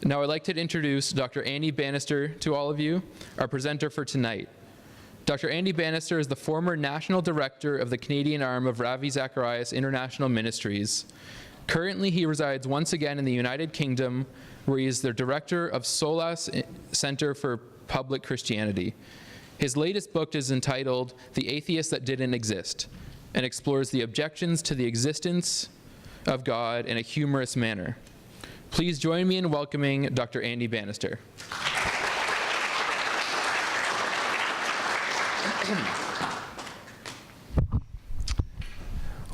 Now I'd like to introduce Dr. Andy Bannister to all of you, our presenter for tonight. Dr. Andy Bannister is the former National Director of the Canadian arm of Ravi Zacharias International Ministries. Currently, he resides once again in the United Kingdom, where he is the Director of Solas Centre for Public Christianity. His latest book is entitled The Atheist That Didn't Exist, and explores the objections to the existence of God in a humorous manner. Please join me in welcoming Dr. Andy Bannister.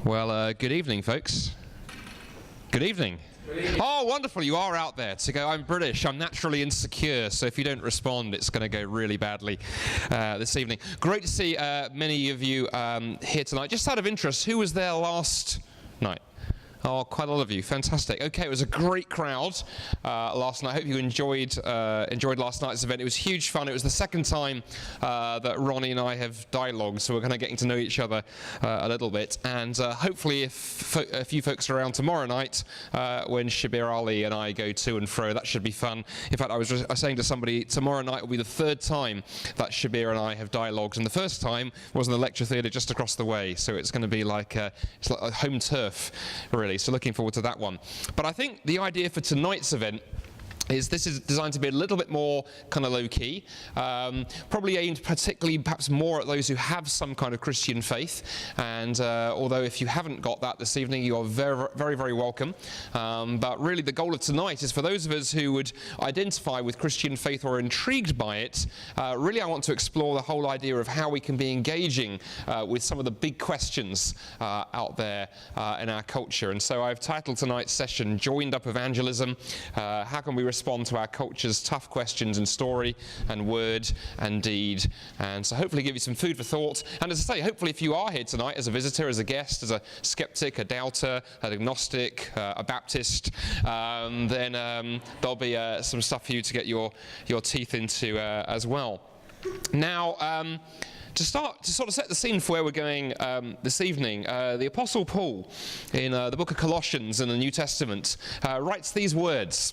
Well, good evening, folks. Good evening. Oh, wonderful, you are out there to go. I'm British, I'm naturally insecure, so if you don't respond, it's going to go really badly this evening. Great to see many of you here tonight. Just out of interest, who was there last night? Oh, quite a lot of you. Fantastic. Okay, it was a great crowd last night. I hope you enjoyed last night's event. It was huge fun. It was the second time that Ronnie and I have dialogued, so we're kind of getting to know each other a little bit. And hopefully, if a few folks are around tomorrow night when Shabir Ali and I go to and fro, that should be fun. In fact, I was saying to somebody, tomorrow night will be the third time that Shabir and I have dialogued, and the first time was in the lecture theatre just across the way. So it's going to be like it's like a home turf, really. So looking forward to that one. But I think the idea for tonight's event is this is designed to be a little bit more kind of low-key, probably aimed particularly perhaps more at those who have some kind of Christian faith, and although if you haven't got that this evening, you are very, very, very welcome. But really the goal of tonight is for those of us who would identify with Christian faith or are intrigued by it, really I want to explore the whole idea of how we can be engaging with some of the big questions out there in our culture. And so I've titled tonight's session, Joined Up Evangelism. How can we respond to our culture's tough questions in story and word and deed? And so hopefully give you some food for thought. And as I say, hopefully if you are here tonight as a visitor, as a guest, as a skeptic, a doubter, an agnostic, a Baptist, then there'll be some stuff for you to get your teeth into as well. Now, to sort of set the scene for where we're going this evening, the Apostle Paul in the book of Colossians in the New Testament writes these words.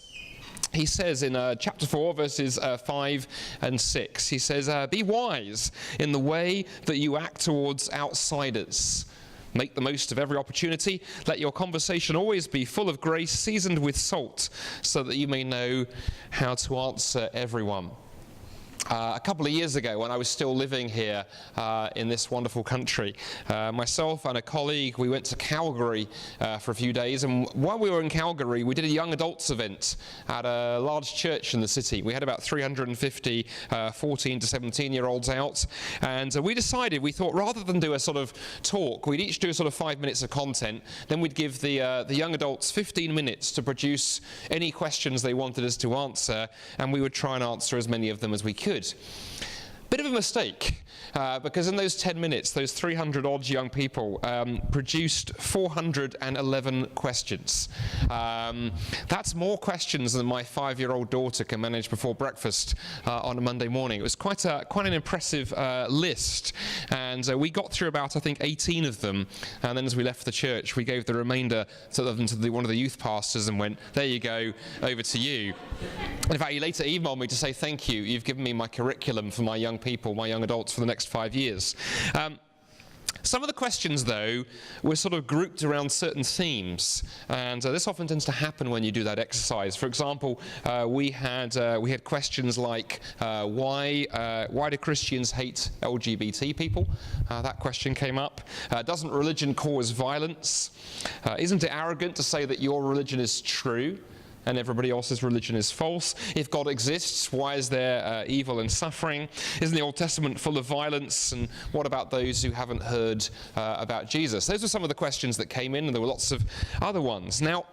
He says in chapter 4, verses 5 and 6, he says, "Be wise in the way that you act towards outsiders. Make the most of every opportunity. Let your conversation always be full of grace, seasoned with salt, so that you may know how to answer everyone." A couple of years ago, when I was still living here in this wonderful country, myself and a colleague, we went to Calgary for a few days, and while we were in Calgary, we did a young adults event at a large church in the city. We had about 350 14 to 17-year-olds out, and we thought rather than do a sort of talk, we'd each do a sort of 5 minutes of content, then we'd give the young adults 15 minutes to produce any questions they wanted us to answer, and we would try and answer as many of them as we could. Bit of a mistake, because in those 10 minutes, those 300-odd young people produced 411 questions. That's more questions than my 5-year-old daughter can manage before breakfast on a Monday morning. It was quite an impressive list, and we got through about, I think, 18 of them, and then as we left the church, we gave the remainder to one of the youth pastors and went, "There you go, over to you." In fact, he later emailed me to say, "Thank you, you've given me my curriculum for my young people, my young adults for the next 5 years." Some of the questions, though, were sort of grouped around certain themes, and this often tends to happen when you do that exercise. For example, we had questions like, why do Christians hate LGBT people? That question came up. Doesn't religion cause violence? Isn't it arrogant to say that your religion is true and everybody else's religion is false? If God exists, why is there evil and suffering? Isn't the Old Testament full of violence? And what about those who haven't heard about Jesus? Those are some of the questions that came in, and there were lots of other ones. Now,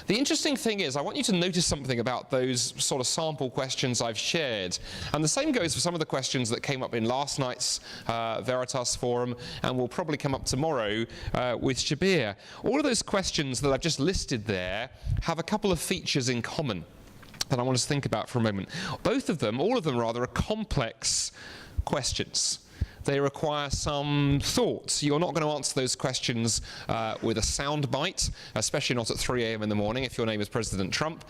the interesting thing is, I want you to notice something about those sort of sample questions I've shared. And the same goes for some of the questions that came up in last night's Veritas Forum, and will probably come up tomorrow with Shabir. All of those questions that I've just listed there have a couple of features in common that I want us to think about for a moment. All of them rather, are complex questions. They require some thought. You're not going to answer those questions with a sound bite, especially not at 3 a.m. in the morning if your name is President Trump.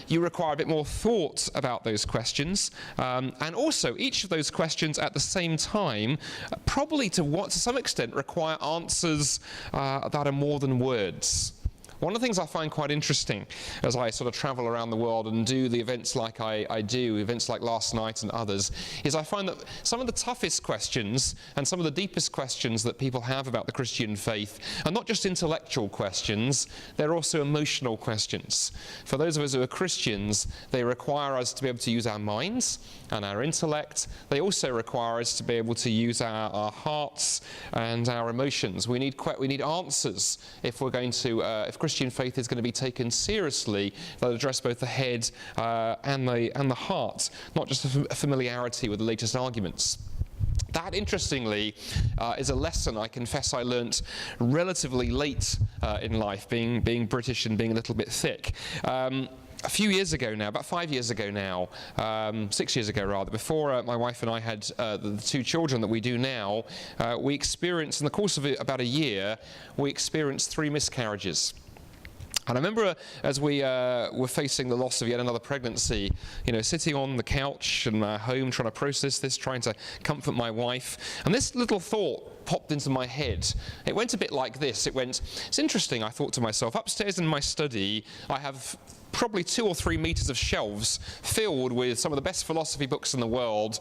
You require a bit more thought about those questions. And also, each of those questions at the same time probably to some extent require answers that are more than words. One of the things I find quite interesting as I sort of travel around the world and do the events like I do, events like last night and others, is I find that some of the toughest questions and some of the deepest questions that people have about the Christian faith are not just intellectual questions, they're also emotional questions. For those of us who are Christians, they require us to be able to use our minds and our intellect. They also require us to be able to use our hearts and our emotions. We need answers if we're going to, if Christian faith is going to be taken seriously, that address both the head and the heart, not just a familiarity with the latest arguments. That, interestingly, is a lesson I confess I learnt relatively late in life, being British and being a little bit thick. A few years ago now, about 5 years ago now, 6 years ago rather, before my wife and I had the 2 children that we do now, we experienced, in the course of about a year, we experienced 3 miscarriages. And I remember as we were facing the loss of yet another pregnancy, sitting on the couch in our home trying to process this, trying to comfort my wife, and this little thought popped into my head. It went a bit like this. It's interesting, I thought to myself, upstairs in my study, I have probably 2 or 3 meters of shelves filled with some of the best philosophy books in the world,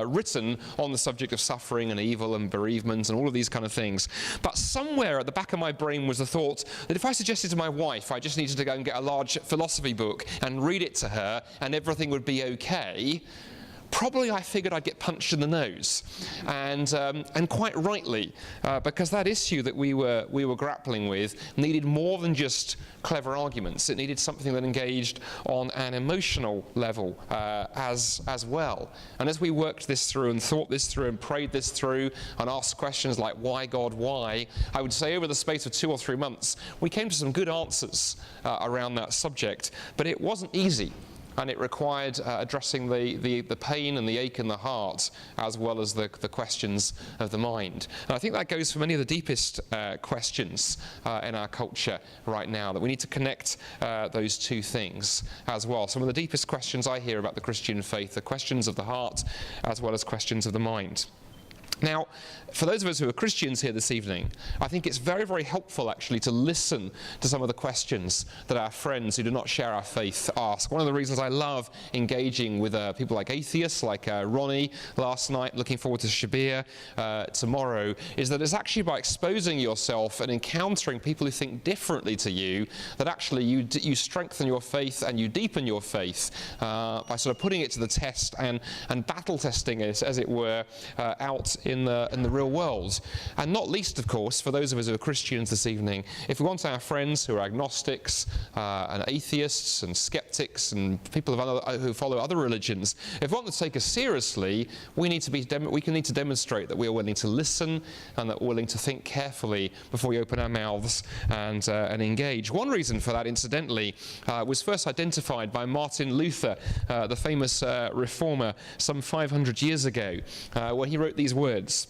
written on the subject of suffering and evil and bereavement and all of these kind of things. But somewhere at the back of my brain was the thought that if I suggested to my wife I just needed to go and get a large philosophy book and read it to her and everything would be okay, probably I figured I'd get punched in the nose, and quite rightly, because that issue that we were grappling with needed more than just clever arguments. It needed something that engaged on an emotional level as well. And as we worked this through and thought this through and prayed this through and asked questions like, why God, why? I would say over the space of 2 or 3 months, we came to some good answers around that subject, but it wasn't easy. And it required addressing the pain and the ache in the heart, as well as the questions of the mind. And I think that goes for many of the deepest questions in our culture right now, that we need to connect those 2 things as well. Some of the deepest questions I hear about the Christian faith are questions of the heart, as well as questions of the mind. Now, for those of us who are Christians here this evening, I think it's very, very helpful actually to listen to some of the questions that our friends who do not share our faith ask. One of the reasons I love engaging with people like atheists, like Ronnie last night, looking forward to Shabir tomorrow, is that it's actually by exposing yourself and encountering people who think differently to you that actually you strengthen your faith and you deepen your faith by sort of putting it to the test and battle testing it, as it were, out in the real world. And not least, of course, for those of us who are Christians this evening, if we want our friends who are agnostics and atheists and skeptics and people who follow other religions, if we want to take us seriously, we need to demonstrate that we are willing to listen and that we're willing to think carefully before we open our mouths and engage. One reason for that, incidentally, was first identified by Martin Luther, the famous reformer, some 500 years ago, where he wrote these words.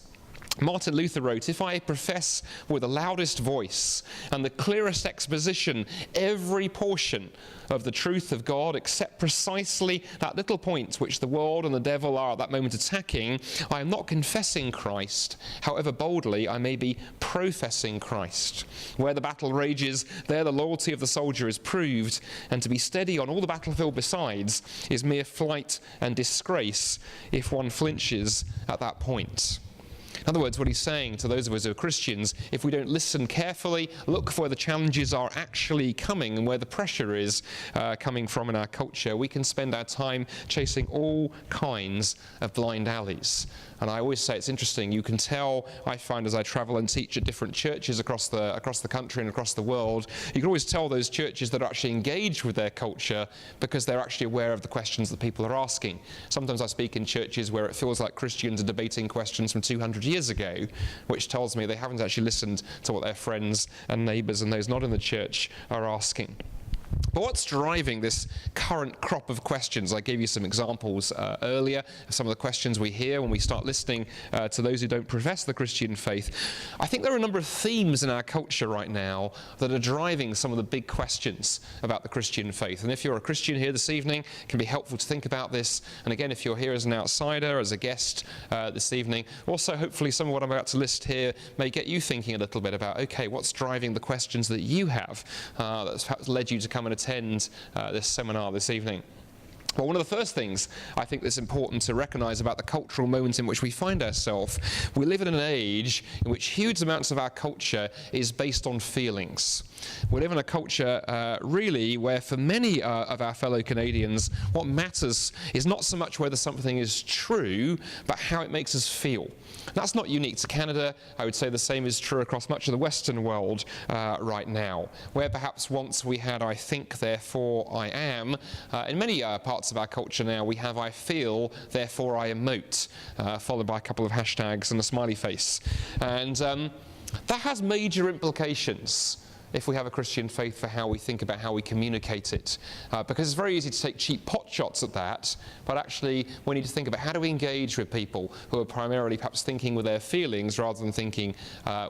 Martin Luther wrote, "If I profess with the loudest voice and the clearest exposition every portion of the truth of God except precisely that little point which the world and the devil are at that moment attacking, I am not confessing Christ, however boldly I may be professing Christ. Where the battle rages, there the loyalty of the soldier is proved, and to be steady on all the battlefield besides is mere flight and disgrace if one flinches at that point." In other words, what he's saying to those of us who are Christians, if we don't listen carefully, look for where the challenges are actually coming and where the pressure is coming from in our culture, we can spend our time chasing all kinds of blind alleys. And I always say it's interesting, you can tell, I find as I travel and teach at different churches across the country and across the world, you can always tell those churches that are actually engaged with their culture because they're actually aware of the questions that people are asking. Sometimes I speak in churches where it feels like Christians are debating questions from 200 years ago, which tells me they haven't actually listened to what their friends and neighbours and those not in the church are asking. But what's driving this current crop of questions? I gave you some examples earlier of some of the questions we hear when we start listening to those who don't profess the Christian faith. I think there are a number of themes in our culture right now that are driving some of the big questions about the Christian faith. And if you're a Christian here this evening, it can be helpful to think about this. And again, if you're here as an outsider, as a guest this evening, also hopefully some of what I'm about to list here may get you thinking a little bit about, okay, what's driving the questions that you have that's perhaps led you to come and attend this seminar this evening. Well, one of the first things I think that's important to recognize about the cultural moment in which we find ourselves, we live in an age in which huge amounts of our culture is based on feelings. We live in a culture really where for many of our fellow Canadians, what matters is not so much whether something is true, but how it makes us feel. That's not unique to Canada. I would say the same is true across much of the Western world right now, where perhaps once we had I think, therefore I am. In many parts of our culture now, we have I feel, therefore I emote, followed by a couple of hashtags and a smiley face. And that has major implications if we have a Christian faith for how we think about how we communicate it. Because it's very easy to take cheap pot shots at that, but actually we need to think about how do we engage with people who are primarily perhaps thinking with their feelings rather than thinking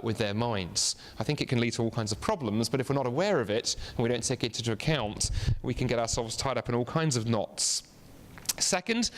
with their minds. I think it can lead to all kinds of problems, but if we're not aware of it and we don't take it into account, we can get ourselves tied up in all kinds of knots. Second,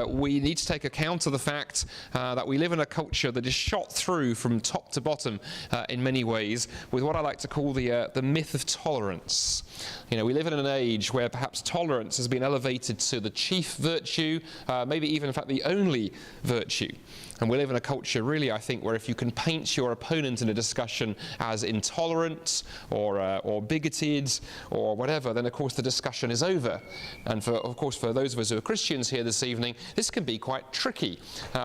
we need to take account of the fact that we live in a culture that is shot through from top to bottom in many ways with what I like to call the myth of tolerance. You know, we live in an age where perhaps tolerance has been elevated to the chief virtue, maybe even in fact the only virtue. And we live in a culture, really, I think, where if you can paint your opponent in a discussion as intolerant or bigoted or whatever, then of course the discussion is over. And of course, for those of us who are Christians here this evening, this can be quite tricky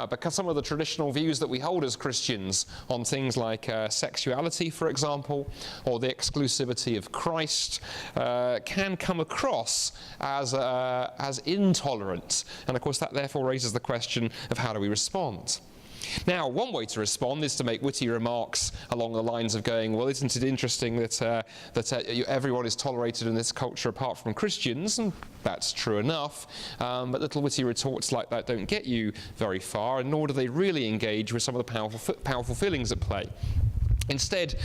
because some of the traditional views that we hold as Christians on things like sexuality, for example, or the exclusivity of Christ can come across as intolerant. And of course, that therefore raises the question of how do we respond? Now, one way to respond is to make witty remarks along the lines of going, well, isn't it interesting that everyone is tolerated in this culture apart from Christians? And that's true enough, but little witty retorts like that don't get you very far, and nor do they really engage with some of the powerful feelings at play. Instead,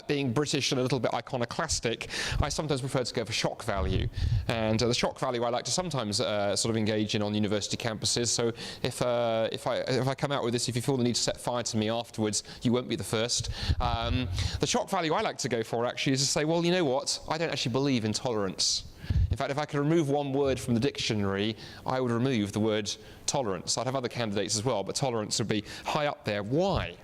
being British and a little bit iconoclastic, I sometimes prefer to go for shock value. And the shock value I like to sometimes sort of engage in on university campuses. So if I come out with this, if you feel the need to set fire to me afterwards, you won't be the first. The shock value I like to go for actually is to say, well, you know what? I don't actually believe in tolerance. In fact, if I could remove one word from the dictionary, I would remove the word tolerance. I'd have other candidates as well, but tolerance would be high up there. Why?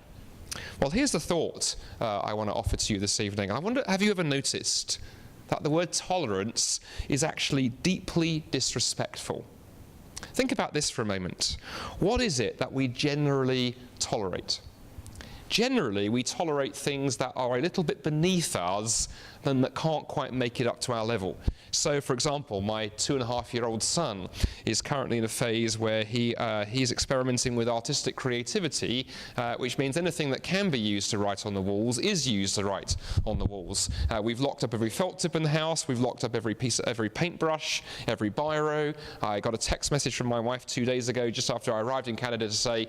Well, here's the thought I want to offer to you this evening. I wonder, have you ever noticed that the word tolerance is actually deeply disrespectful? Think about this for a moment. What is it that we generally tolerate? Generally, we tolerate things that are a little bit beneath us and that can't quite make it up to our level. So, for example, my 2.5-year-old son is currently in a phase where he's experimenting with artistic creativity, which means anything that can be used to write on the walls is used to write on the walls. We've locked up every felt tip in the house. We've locked up every paintbrush, every biro. I got a text message from my wife 2 days ago, just after I arrived in Canada, to say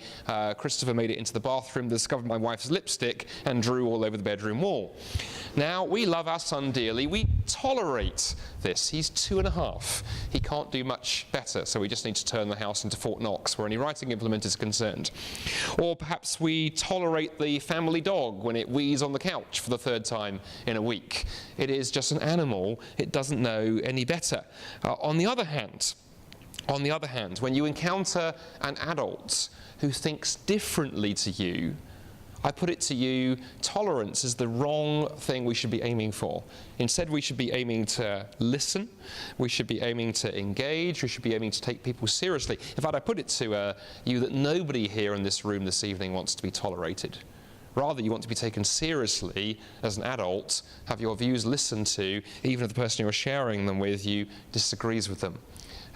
Christopher made it into the bathroom, discovered my wife's lipstick, and drew all over the bedroom wall. Now, we love our son dearly. We tolerate this. He's 2.5. He can't do much better, so we just need to turn the house into Fort Knox where any writing implement is concerned. Or perhaps we tolerate the family dog when it wheezes on the couch for the 3rd time in a week. It is just an animal. It doesn't know any better. On the other hand, when you encounter an adult who thinks differently to you, I put it to you, tolerance is the wrong thing we should be aiming for. Instead, we should be aiming to listen, we should be aiming to engage, we should be aiming to take people seriously. In fact, I put it to you that nobody here in this room this evening wants to be tolerated. Rather, you want to be taken seriously as an adult, have your views listened to, even if the person you're sharing them with you disagrees with them.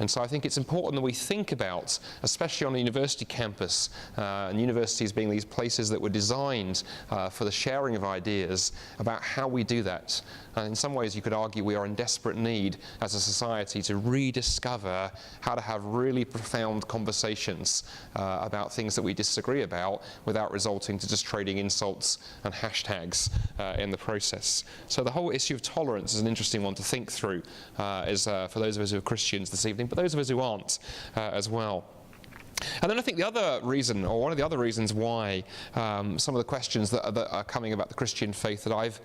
And so I think it's important that we think about, especially on a university campus, and universities being these places that were designed for the sharing of ideas, about how we do that. And in some ways you could argue we are in desperate need as a society to rediscover how to have really profound conversations about things that we disagree about without resulting to just trading insults and hashtags in the process. So the whole issue of tolerance is an interesting one to think through for those of us who are Christians this evening, but those of us who aren't as well. And then I think the other reason, or one of the other reasons why some of the questions that are coming about the Christian faith that I've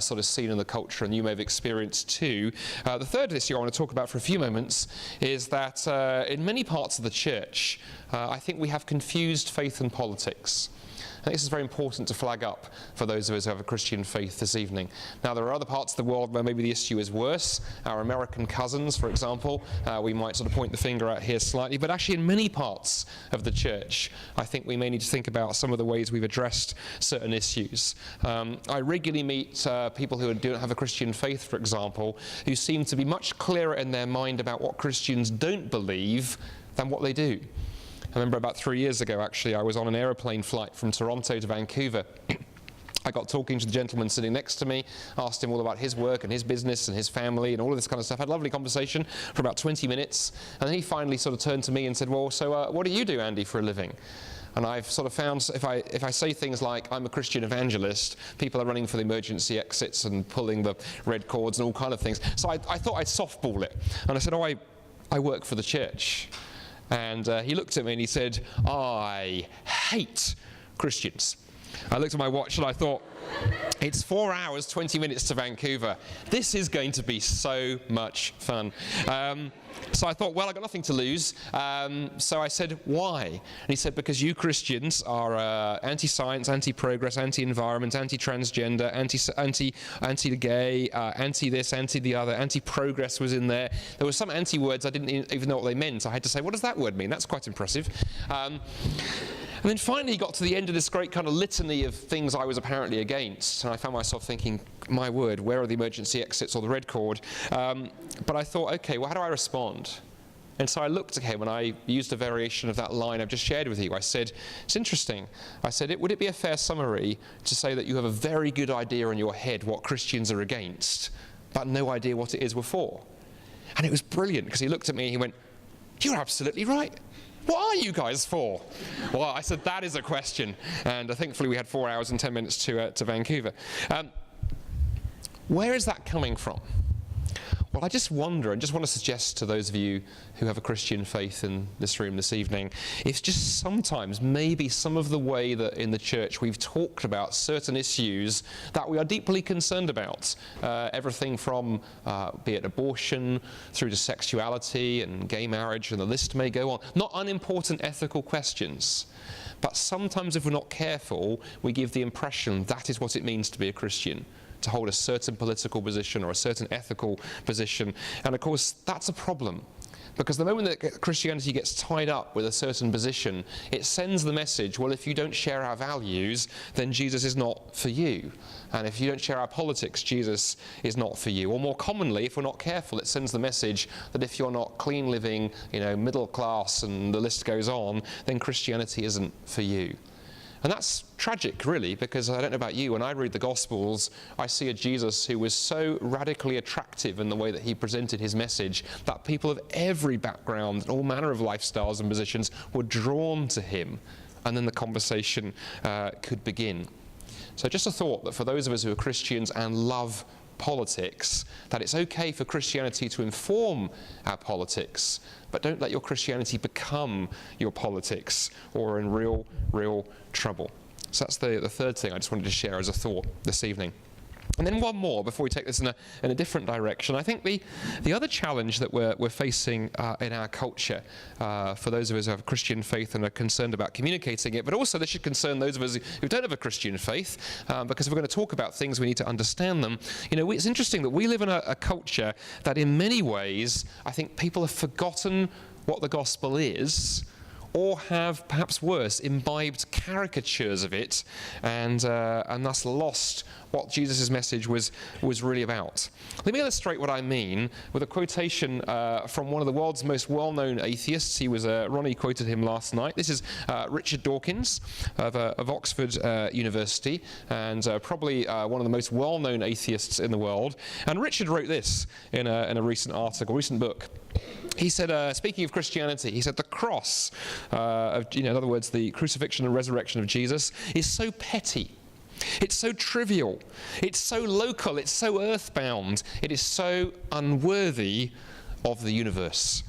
sort of seen in the culture and you may have experienced too, the third issue I want to talk about for a few moments is that in many parts of the church, I think we have confused faith and politics. I think this is very important to flag up for those of us who have a Christian faith this evening. Now, there are other parts of the world where maybe the issue is worse. Our American cousins, for example, we might sort of point the finger at here slightly, but actually in many parts of the church, I think we may need to think about some of the ways we've addressed certain issues. I regularly meet people who don't have a Christian faith, for example, who seem to be much clearer in their mind about what Christians don't believe than what they do. I remember about 3 years ago, actually, I was on an aeroplane flight from Toronto to Vancouver. I got talking to the gentleman sitting next to me, asked him all about his work and his business and his family and all of this kind of stuff. Had a lovely conversation for about 20 minutes. And then he finally sort of turned to me and said, well, so what do you do, Andy, for a living? And I've sort of found if I say things like, I'm a Christian evangelist, people are running for the emergency exits and pulling the red cords and all kind of things. So I thought I'd softball it. And I said, oh, I work for the church. And he looked at me and he said, I hate Christians. I looked at my watch and I thought, it's 4 hours, 20 minutes to Vancouver. This is going to be so much fun. So I thought, well, I've got nothing to lose. So I said, why? And he said, because you Christians are anti-science, anti-progress, anti-environment, anti-transgender, anti-gay, anti-this, anti-the other, anti-progress was in there. There were some anti-words I didn't even know what they meant. I had to say, what does that word mean? That's quite impressive. And then finally he got to the end of this great kind of litany of things I was apparently against, and I found myself thinking, my word, where are the emergency exits or the red cord? But I thought, okay, well, how do I respond? And so I looked at him and I used a variation of that line I've just shared with you. I said, it's interesting. I said, would it be a fair summary to say that you have a very good idea in your head what Christians are against, but no idea what it is we're for? And it was brilliant, because he looked at me and he went, you're absolutely right. What are you guys for? Well, I said, that is a question. And thankfully we had 4 hours and 10 minutes to Vancouver. Where is that coming from? Well, I just wonder, and just want to suggest to those of you who have a Christian faith in this room this evening, it's just sometimes maybe some of the way that in the church we've talked about certain issues that we are deeply concerned about. Everything from, be it abortion, through to sexuality and gay marriage, and the list may go on. Not unimportant ethical questions. But sometimes if we're not careful, we give the impression that is what it means to be a Christian, to hold a certain political position or a certain ethical position. And of course, that's a problem. Because the moment that Christianity gets tied up with a certain position, it sends the message, well, if you don't share our values, then Jesus is not for you. And if you don't share our politics, Jesus is not for you. Or more commonly, if we're not careful, it sends the message that if you're not clean living, middle class, and the list goes on, then Christianity isn't for you. And that's tragic, really, because I don't know about you, when I read the Gospels, I see a Jesus who was so radically attractive in the way that he presented his message that people of every background and all manner of lifestyles and positions were drawn to him, and then the conversation could begin. So just a thought that for those of us who are Christians and love politics, that it's okay for Christianity to inform our politics, but don't let your Christianity become your politics, or in real trouble. So that's the third thing I just wanted to share as a thought this evening. And then one more before we take this in a different direction. I think the other challenge that we're facing in our culture, for those of us who have a Christian faith and are concerned about communicating it, but also this should concern those of us who don't have a Christian faith, because if we're going to talk about things, we need to understand them. It's interesting that we live in a culture that in many ways, I think people have forgotten what the gospel is, or have, perhaps worse, imbibed caricatures of it and thus lost what Jesus' message was really about. Let me illustrate what I mean with a quotation from one of the world's most well-known atheists. He was, Ronnie quoted him last night. This is Richard Dawkins of Oxford University, and probably one of the most well-known atheists in the world. And Richard wrote this in a recent article, recent book. He said, speaking of Christianity, he said the cross, in other words, the crucifixion and resurrection of Jesus, is so petty. It's so trivial, it's so local, it's so earthbound, it is so unworthy of the universe.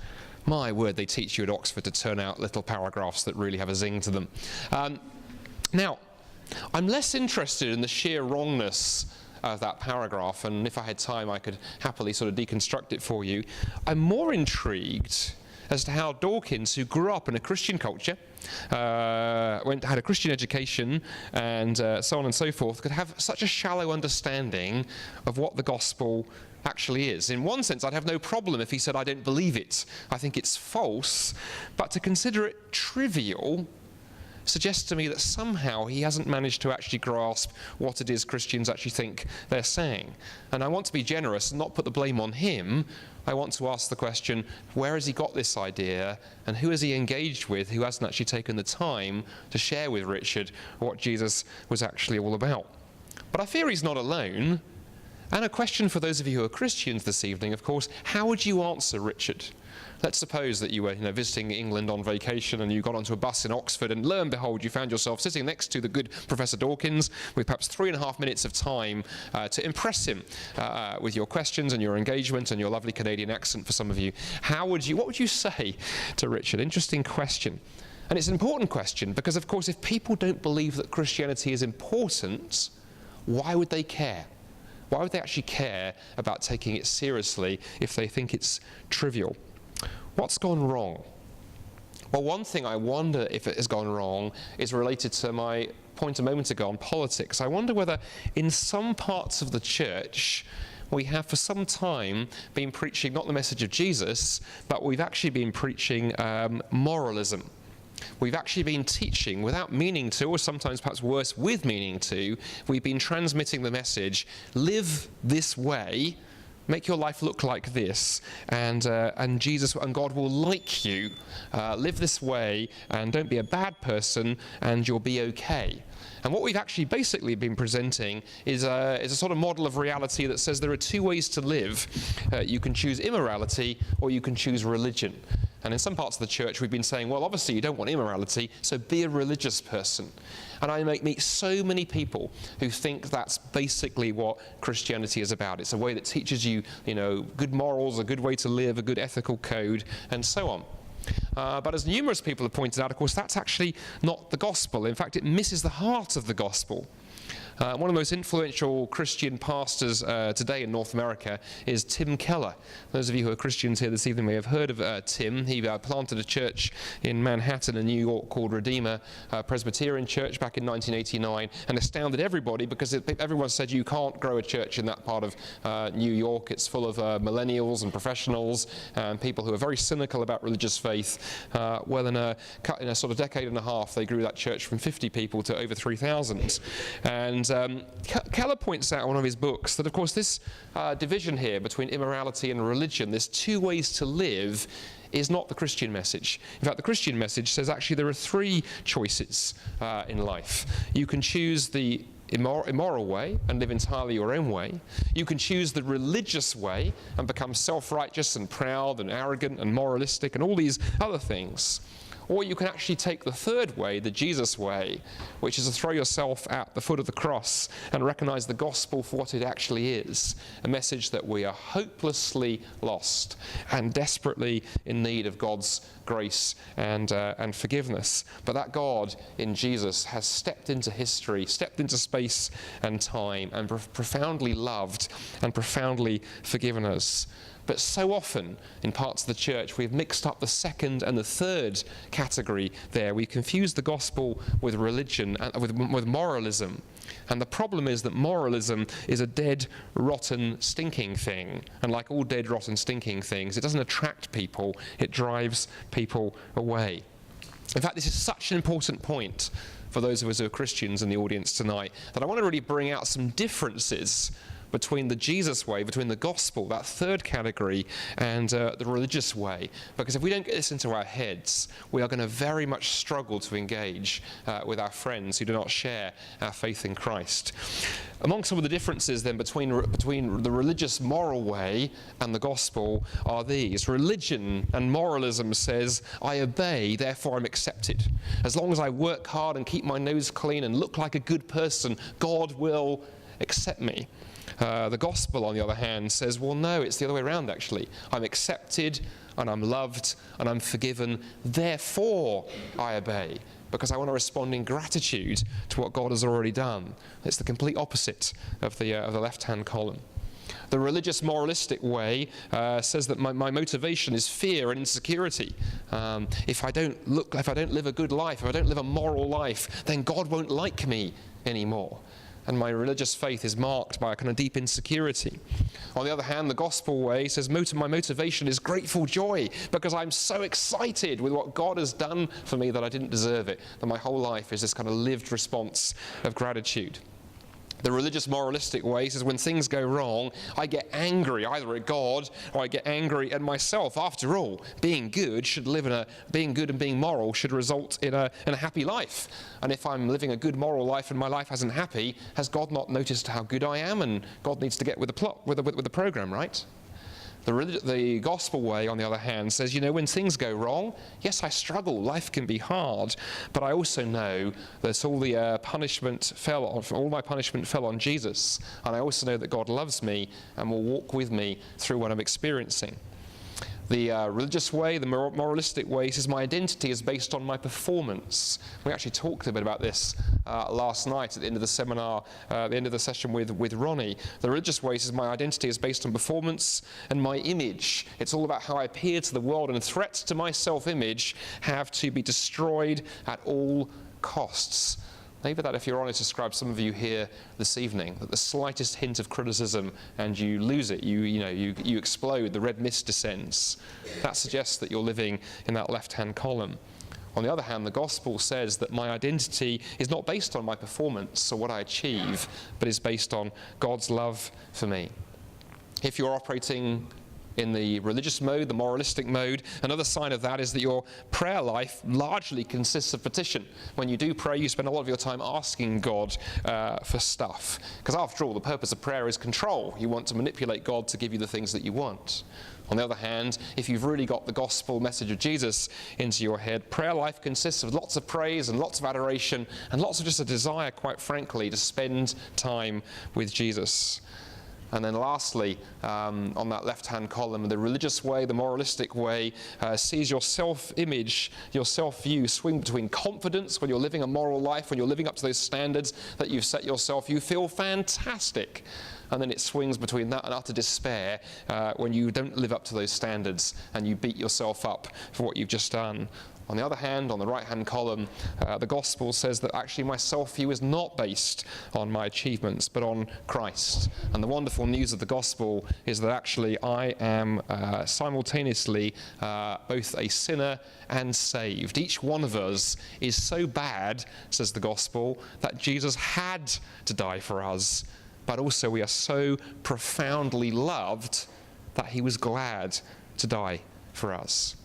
My word, they teach you at Oxford to turn out little paragraphs that really have a zing to them. Now, I'm less interested in the sheer wrongness of that paragraph, and if I had time I could happily sort of deconstruct it for you. I'm more intrigued as to how Dawkins, who grew up in a Christian culture, had a Christian education, and so on and so forth, could have such a shallow understanding of what the gospel actually is. In one sense, I'd have no problem if he said, I don't believe it. I think it's false. But to consider it trivial suggests to me that somehow he hasn't managed to actually grasp what it is Christians actually think they're saying. And I want to be generous and not put the blame on him. I want to ask the question, where has he got this idea, and who has he engaged with who hasn't actually taken the time to share with Richard what Jesus was actually all about? But I fear he's not alone. And a question for those of you who are Christians this evening, of course, how would you answer Richard? Let's suppose that you were visiting England on vacation and you got onto a bus in Oxford, and lo and behold, you found yourself sitting next to the good Professor Dawkins with perhaps 3.5 minutes of time to impress him with your questions and your engagement and your lovely Canadian accent for some of you. What would you say to Richard? Interesting question. And it's an important question because, of course, if people don't believe that Christianity is important, why would they care? Why would they actually care about taking it seriously if they think it's trivial? What's gone wrong? Well, one thing I wonder if it has gone wrong is related to my point a moment ago on politics. I wonder whether in some parts of the church we have for some time been preaching not the message of Jesus, but we've actually been preaching moralism. We've actually been teaching without meaning to, or sometimes perhaps worse, with meaning to, we've been transmitting the message, live this way, make your life look like this, and Jesus and God will like you. Live this way, and don't be a bad person, and you'll be okay. And what we've actually basically been presenting is a sort of model of reality that says there are two ways to live. You can choose immorality, or you can choose religion. And in some parts of the church, we've been saying, well, obviously you don't want immorality, so be a religious person. And I meet so many people who think that's basically what Christianity is about. It's a way that teaches you, good morals, a good way to live, a good ethical code, and so on. But as numerous people have pointed out, of course, that's actually not the gospel. In fact, it misses the heart of the gospel. One of the most influential Christian pastors today in North America is Tim Keller. Those of you who are Christians here this evening may have heard of Tim. He planted a church in Manhattan and New York called Redeemer Presbyterian Church back in 1989, and astounded everybody because everyone said you can't grow a church in that part of New York. It's full of millennials and professionals and people who are very cynical about religious faith. Well, in a sort of decade and a half, they grew that church from 50 people to over 3,000. And Keller points out in one of his books that, of course, this division here between immorality and religion, this two ways to live, is not the Christian message. In fact, the Christian message says actually there are three choices in life. You can choose the immoral way and live entirely your own way. You can choose the religious way and become self-righteous and proud and arrogant and moralistic and all these other things. Or you can actually take the third way, the Jesus way, which is to throw yourself at the foot of the cross and recognize the gospel for what it actually is, a message that we are hopelessly lost and desperately in need of God's grace and forgiveness. But that God in Jesus has stepped into history, stepped into space and time, and profoundly loved and profoundly forgiven us. But so often in parts of the church we've mixed up the second and the third category there. We confuse the gospel with religion, with moralism. And the problem is that moralism is a dead, rotten, stinking thing. And like all dead, rotten, stinking things, it doesn't attract people, it drives people away. In fact, this is such an important point for those of us who are Christians in the audience tonight that I want to really bring out some differences between the Jesus way, between the gospel, that third category, and the religious way. Because if we don't get this into our heads, we are going to very much struggle to engage with our friends who do not share our faith in Christ. Among some of the differences then between the religious moral way and the gospel are these. Religion and moralism says, I obey, therefore I'm accepted. As long as I work hard and keep my nose clean and look like a good person, God will accept me. The gospel, on the other hand, says, well, no, it's the other way around, actually. I'm accepted, and I'm loved, and I'm forgiven. Therefore, I obey, because I want to respond in gratitude to what God has already done. It's the complete opposite of the left-hand column. The religious moralistic way says that my motivation is fear and insecurity. If I don't live a good life, if I don't live a moral life, then God won't like me anymore. And my religious faith is marked by a kind of deep insecurity. On the other hand, the gospel way says my motivation is grateful joy, because I'm so excited with what God has done for me that I didn't deserve it, that my whole life is this kind of lived response of gratitude. The religious moralistic way says when things go wrong, I get angry either at God or I get angry at myself. After all, being good and being moral should result in a happy life. And if I'm living a good moral life and my life isn't happy, has God not noticed how good I am? And God needs to get with the plot, with the program, right? The gospel way, on the other hand, says, when things go wrong, yes, I struggle, life can be hard, but I also know that all my punishment fell on Jesus, and I also know that God loves me and will walk with me through what I'm experiencing. The religious way, the moralistic way, says my identity is based on my performance. We actually talked a bit about this last night at the end of the seminar, at the end of the session with Ronnie. The religious way says my identity is based on performance and my image. It's all about how I appear to the world, and threats to my self-image have to be destroyed at all costs. Maybe that, if you're honest, describes some of you here this evening, that the slightest hint of criticism and you lose it, you explode, the red mist descends. That suggests that you're living in that left-hand column. On the other hand, the gospel says that my identity is not based on my performance or what I achieve, but is based on God's love for me. If you're operating in the religious mode, the moralistic mode, another sign of that is that your prayer life largely consists of petition. When you do pray, you spend a lot of your time asking God for stuff. Because after all, the purpose of prayer is control. You want to manipulate God to give you the things that you want. On the other hand, if you've really got the gospel message of Jesus into your head, prayer life consists of lots of praise and lots of adoration and lots of just a desire, quite frankly, to spend time with Jesus. And then lastly, on that left-hand column, the religious way, the moralistic way, sees your self-image, your self-view swing between confidence when you're living a moral life, when you're living up to those standards that you've set yourself, you feel fantastic. And then it swings between that and utter despair when you don't live up to those standards and you beat yourself up for what you've just done. On the other hand, on the right-hand column, the gospel says that actually my self-view is not based on my achievements, but on Christ. And the wonderful news of the gospel is that actually I am simultaneously both a sinner and saved. Each one of us is so bad, says the gospel, that Jesus had to die for us, but also we are so profoundly loved that he was glad to die for us.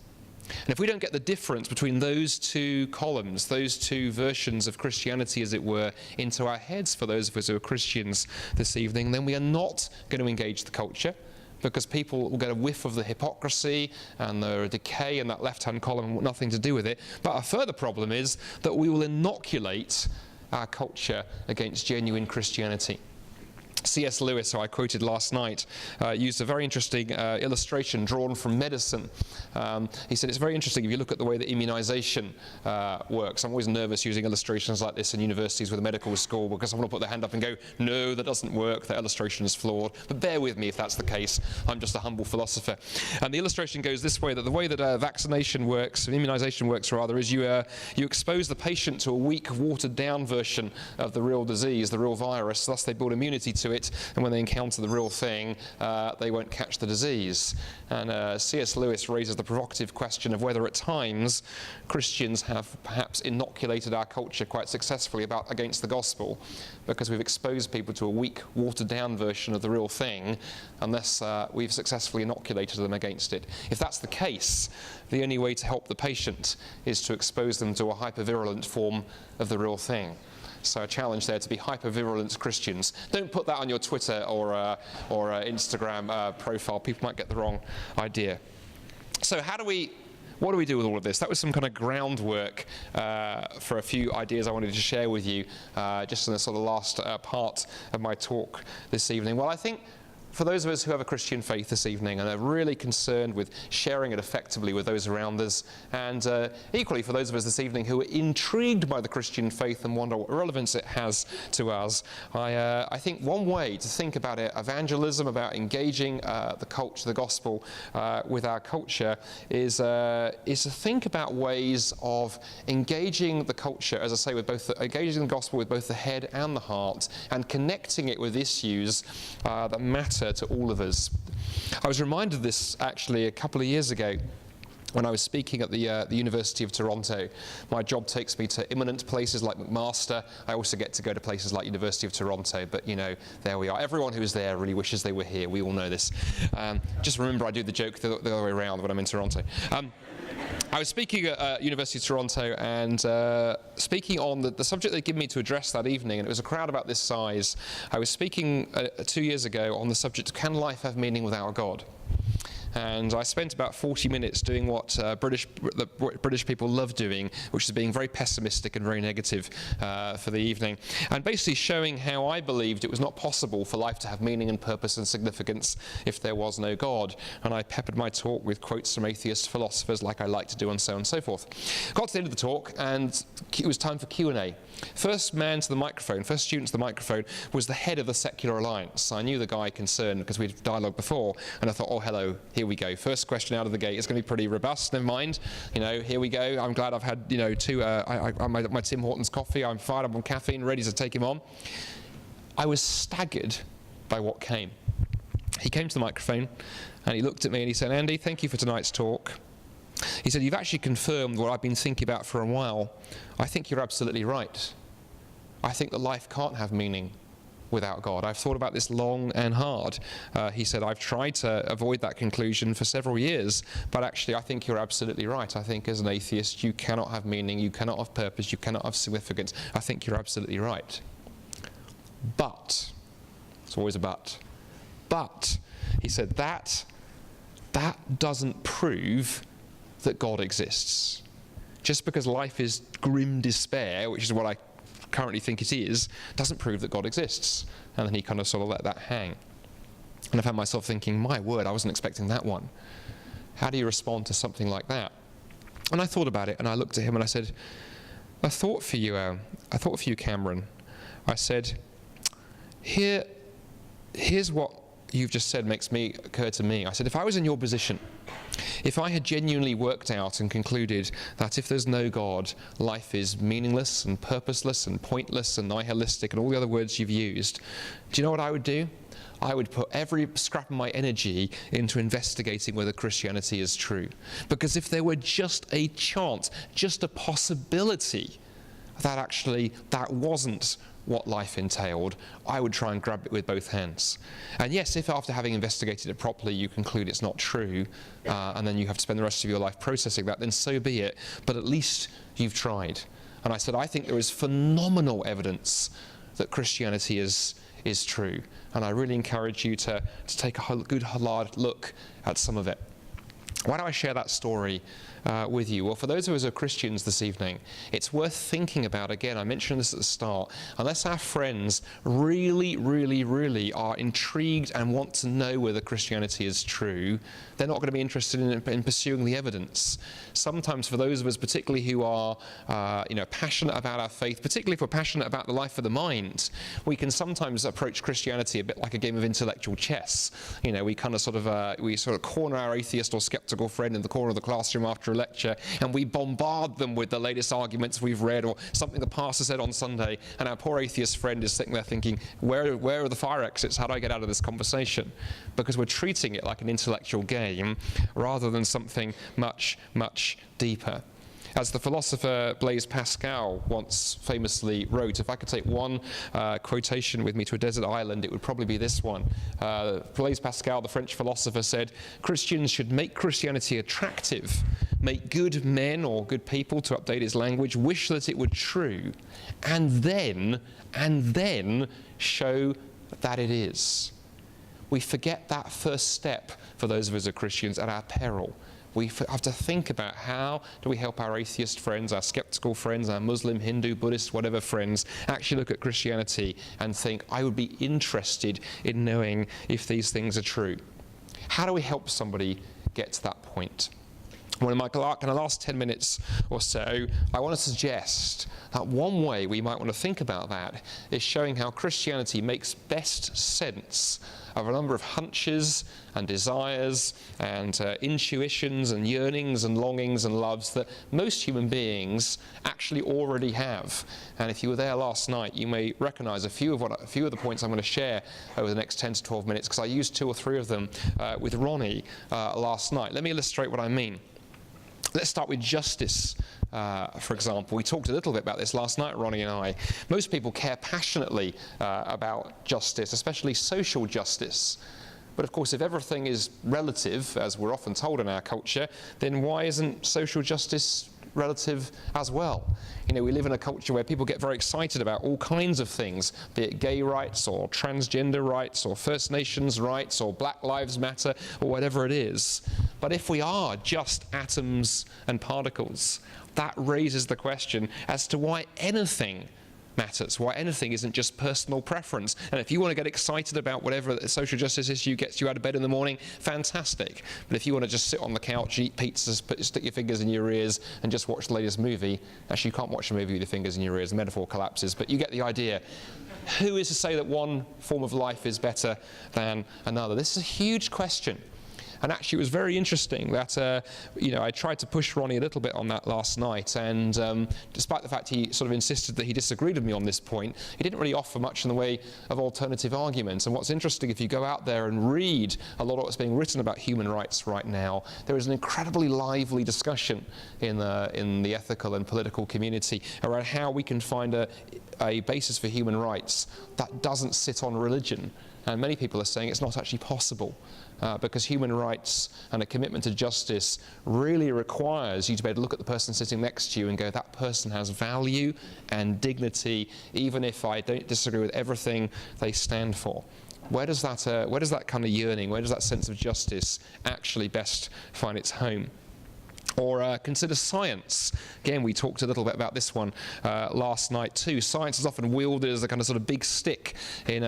And if we don't get the difference between those two columns, those two versions of Christianity, as it were, into our heads for those of us who are Christians this evening, then we are not going to engage the culture, because people will get a whiff of the hypocrisy and the decay in that left-hand column and want nothing to do with it. But a further problem is that we will inoculate our culture against genuine Christianity. C.S. Lewis, who I quoted last night, used a very interesting illustration drawn from medicine. He said it's very interesting if you look at the way that immunization works. I'm always nervous using illustrations like this in universities with a medical school, because someone will put their hand up and go, no, that doesn't work, that illustration is flawed. But bear with me if that's the case. I'm just a humble philosopher. And the illustration goes this way, that the way that vaccination works, immunization works rather, is you expose the patient to a weak, watered down version of the real disease, the real virus, thus they build immunity to to it, and when they encounter the real thing, they won't catch the disease. And C.S. Lewis raises the provocative question of whether at times Christians have perhaps inoculated our culture quite successfully against the gospel, because we've exposed people to a weak, watered-down version of the real thing, unless we've successfully inoculated them against it. If that's the case, the only way to help the patient is to expose them to a hypervirulent form of the real thing. So a challenge there to be hypervirulent Christians. Don't put that on your Twitter or Instagram profile. People might get the wrong idea. So what do we do with all of this? That was some kind of groundwork for a few ideas I wanted to share with you just in the sort of last part of my talk this evening. Well, I think for those of us who have a Christian faith this evening and are really concerned with sharing it effectively with those around us, and equally for those of us this evening who are intrigued by the Christian faith and wonder what relevance it has to us, I think one way to think about it, evangelism, about engaging the culture, the gospel with our culture, is to think about ways of engaging the culture, as I say, with both engaging the gospel with both the head and the heart, and connecting it with issues that matter to all of us. I was reminded of this actually a couple of years ago when I was speaking at the University of Toronto. My job takes me to imminent places like McMaster. I also get to go to places like University of Toronto, but you know, there we are. Everyone who's there really wishes they were here. We all know this. Just remember I do the joke the other way around when I'm in Toronto. I was speaking at University of Toronto and speaking on the subject they gave me to address that evening, and it was a crowd about this size. I was speaking 2 years ago on the subject of can life have meaning without God? And I spent about 40 minutes doing what British people love doing, which is being very pessimistic and very negative for the evening, and basically showing how I believed it was not possible for life to have meaning and purpose and significance if there was no God. And I peppered my talk with quotes from atheist philosophers like I like to do, and so on and so forth. Got to the end of the talk, and it was time for Q&A. First man to the microphone, first student to the microphone, was the head of the Secular Alliance. I knew the guy concerned because we'd dialogued before, and I thought, oh, hello, here we go. First question out of the gate is going to be pretty robust. Never mind. You know, here we go. I'm glad I've had, you know, my Tim Hortons coffee. I'm fired up on caffeine, ready to take him on. I was staggered by what came. He came to the microphone, and he looked at me and he said, Andy, thank you for tonight's talk. He said, you've actually confirmed what I've been thinking about for a while. I think you're absolutely right. I think that life can't have meaning without God. I've thought about this long and hard. He said, I've tried to avoid that conclusion for several years, but actually I think you're absolutely right. I think as an atheist, you cannot have meaning, you cannot have purpose, you cannot have significance. I think you're absolutely right. But, it's always a but, he said, that doesn't prove that God exists. Just because life is grim despair, which is what I currently think it is, doesn't prove that God exists. And then he kind of sort of let that hang. And I found myself thinking, my word, I wasn't expecting that one. How do you respond to something like that? And I thought about it, and I looked at him and I said, I thought for you, Cameron. I said, here's what you've just said occur to me. I said, if I was in your position, if I had genuinely worked out and concluded that if there's no God, life is meaningless and purposeless and pointless and nihilistic and all the other words you've used, do you know what I would do? I would put every scrap of my energy into investigating whether Christianity is true. Because if there were just a chance, just a possibility that actually that wasn't what life entailed, I would try and grab it with both hands. And yes, if after having investigated it properly you conclude it's not true, and then you have to spend the rest of your life processing that, then so be it, but at least you've tried. And I said, I think there is phenomenal evidence that Christianity is true, and I really encourage you to take a good hard look at some of it. Why do I share that story with you? Well, for those of us who are Christians this evening, it's worth thinking about, again, I mentioned this at the start, unless our friends really, really, really are intrigued and want to know whether Christianity is true, they're not going to be interested in pursuing the evidence. Sometimes for those of us particularly who are passionate about our faith, particularly if we're passionate about the life of the mind, we can sometimes approach Christianity a bit like a game of intellectual chess. You know, we kind of sort of corner our atheist or skeptical skeptical friend in the corner of the classroom after a lecture, and we bombard them with the latest arguments we've read or something the pastor said on Sunday, and our poor atheist friend is sitting there thinking, where are the fire exits? How do I get out of this conversation? Because we're treating it like an intellectual game rather than something much, much deeper. As the philosopher Blaise Pascal once famously wrote, if I could take one quotation with me to a desert island, it would probably be this one. Blaise Pascal, the French philosopher, said, "Christians should make Christianity attractive, make good men or good people, to update his language, wish that it were true, and then show that it is." We forget that first step for those of us who are Christians at our peril. We have to think about how do we help our atheist friends, our skeptical friends, our Muslim, Hindu, Buddhist, whatever friends actually look at Christianity and think, I would be interested in knowing if these things are true. How do we help somebody get to that point? Well, in my last 10 minutes or so, I want to suggest that one way we might want to think about that is showing how Christianity makes best sense of a number of hunches and desires and intuitions and yearnings and longings and loves that most human beings actually already have. And if you were there last night, you may recognize a few of the points I'm going to share over the next 10 to 12 minutes, because I used 2 or 3 of them with Ronnie last night. Let me illustrate what I mean. Let's start with justice, for example. We talked a little bit about this last night, Ronnie and I. Most people care passionately about justice, especially social justice. But of course, if everything is relative, as we're often told in our culture, then why isn't social justice relative as well? You know, we live in a culture where people get very excited about all kinds of things, be it gay rights or transgender rights or First Nations rights or Black Lives Matter or whatever it is. But if we are just atoms and particles, that raises the question as to why anything matters, why anything isn't just personal preference. And if you want to get excited about whatever the social justice issue gets you out of bed in the morning, fantastic. But if you want to just sit on the couch, eat pizzas, stick your fingers in your ears and just watch the latest movie, actually you can't watch a movie with your fingers in your ears, the metaphor collapses, but you get the idea. Who is to say that one form of life is better than another? This is a huge question. And actually, it was very interesting that, I tried to push Ronnie a little bit on that last night, and despite the fact he sort of insisted that he disagreed with me on this point, he didn't really offer much in the way of alternative arguments. And what's interesting, if you go out there and read a lot of what's being written about human rights right now, there is an incredibly lively discussion in the ethical and political community around how we can find a basis for human rights that doesn't sit on religion. And many people are saying it's not actually possible. Because human rights and a commitment to justice really requires you to be able to look at the person sitting next to you and go, that person has value and dignity, even if I don't disagree with everything they stand for. Where does that kind of yearning, where does that sense of justice actually best find its home? Or consider science. Again, we talked a little bit about this one last night too. Science is often wielded as a kind of sort of big stick in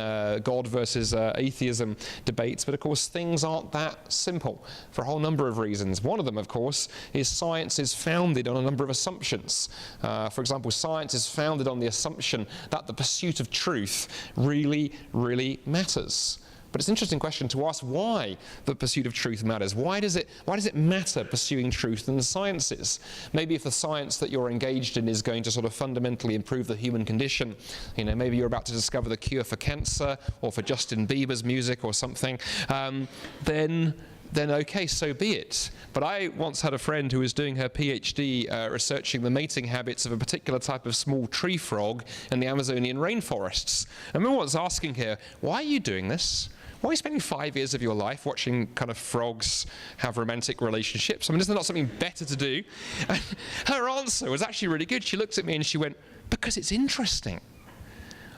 God versus atheism debates, but of course things aren't that simple for a whole number of reasons. One of them, of course, is science is founded on a number of assumptions. For example, science is founded on the assumption that the pursuit of truth really, really matters. But it's an interesting question to ask why the pursuit of truth matters. Why does it matter pursuing truth in the sciences? Maybe if the science that you're engaged in is going to sort of fundamentally improve the human condition, maybe you're about to discover the cure for cancer or for Justin Bieber's music or something, then okay, so be it. But I once had a friend who was doing her PhD researching the mating habits of a particular type of small tree frog in the Amazonian rainforests. I remember once asking her, why are you doing this? Why are you spending 5 years of your life watching kind of frogs have romantic relationships? I mean, is there not something better to do? And her answer was actually really good. She looked at me and she went, because it's interesting.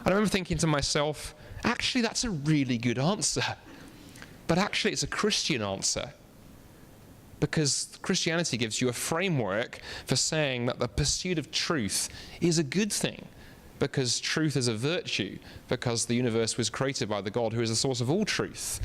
And I remember thinking to myself, actually, that's a really good answer. But actually, it's a Christian answer. Because Christianity gives you a framework for saying that the pursuit of truth is a good thing. Because truth is a virtue, because the universe was created by the God who is the source of all truth.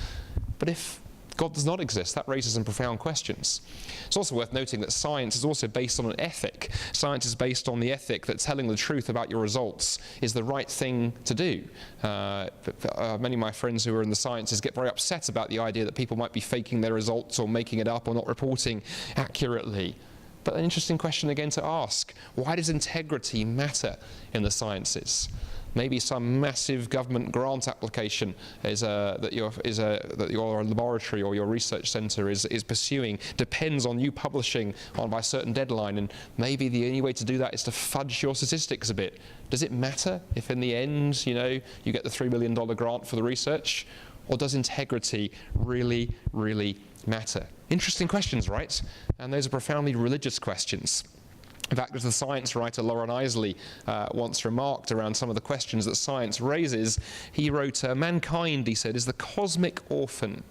But if God does not exist. That raises some profound questions. It's also worth noting that science is also based on an ethic. Science is based on the ethic that telling the truth about your results is the right thing to do. Many of my friends who are in the sciences get very upset about the idea that people might be faking their results or making it up or not reporting accurately. But an interesting question again to ask: why does integrity matter in the sciences? Maybe some massive government grant application that your laboratory or your research centre is pursuing depends on you publishing by a certain deadline, and maybe the only way to do that is to fudge your statistics a bit. Does it matter if in the end, you get the $3 million grant for the research? Or does integrity really, really matter? Interesting questions, right? And those are profoundly religious questions. In fact, as the science writer Lauren Isley once remarked around some of the questions that science raises, he wrote, "Mankind," he said, "is the cosmic orphan.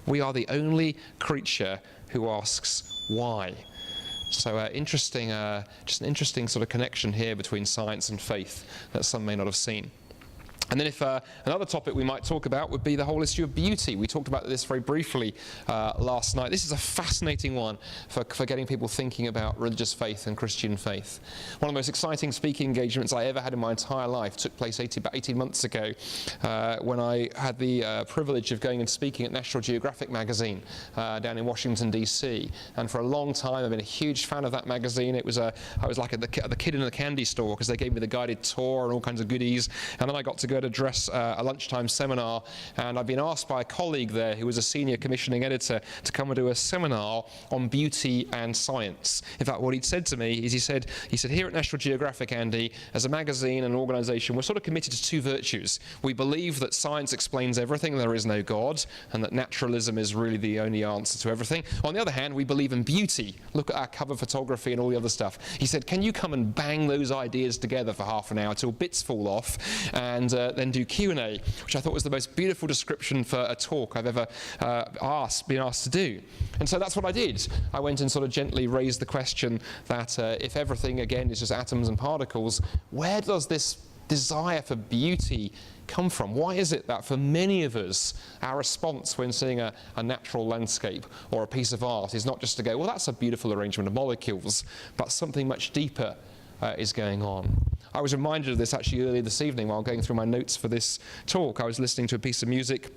We are the only creature who asks why." So just an interesting sort of connection here between science and faith that some may not have seen. And then another topic we might talk about would be the whole issue of beauty. We talked about this very briefly last night. This is a fascinating one for getting people thinking about religious faith and Christian faith. One of the most exciting speaking engagements I ever had in my entire life took place about 18 months ago when I had the privilege of going and speaking at National Geographic magazine down in Washington, D.C. And for a long time, I've been a huge fan of that magazine. I was like the kid in the candy store because they gave me the guided tour and all kinds of goodies. And then I got to go to address a lunchtime seminar, and I've been asked by a colleague there who was a senior commissioning editor to come and do a seminar on beauty and science. In fact, what he'd said to me is he said, here at National Geographic, Andy, as a magazine and an organisation, we're sort of committed to two virtues. We believe that science explains everything, there is no God, and that naturalism is really the only answer to everything. On the other hand, we believe in beauty. Look at our cover photography and all the other stuff. He said, can you come and bang those ideas together for half an hour till bits fall off, and then do Q&A, which I thought was the most beautiful description for a talk I've ever been asked to do. And so that's what I did. I went and sort of gently raised the question that if everything, again, is just atoms and particles, where does this desire for beauty come from? Why is it that for many of us, our response when seeing a natural landscape or a piece of art is not just to go, well, that's a beautiful arrangement of molecules, but something much deeper is going on. I was reminded of this actually earlier this evening while going through my notes for this talk. I was listening to a piece of music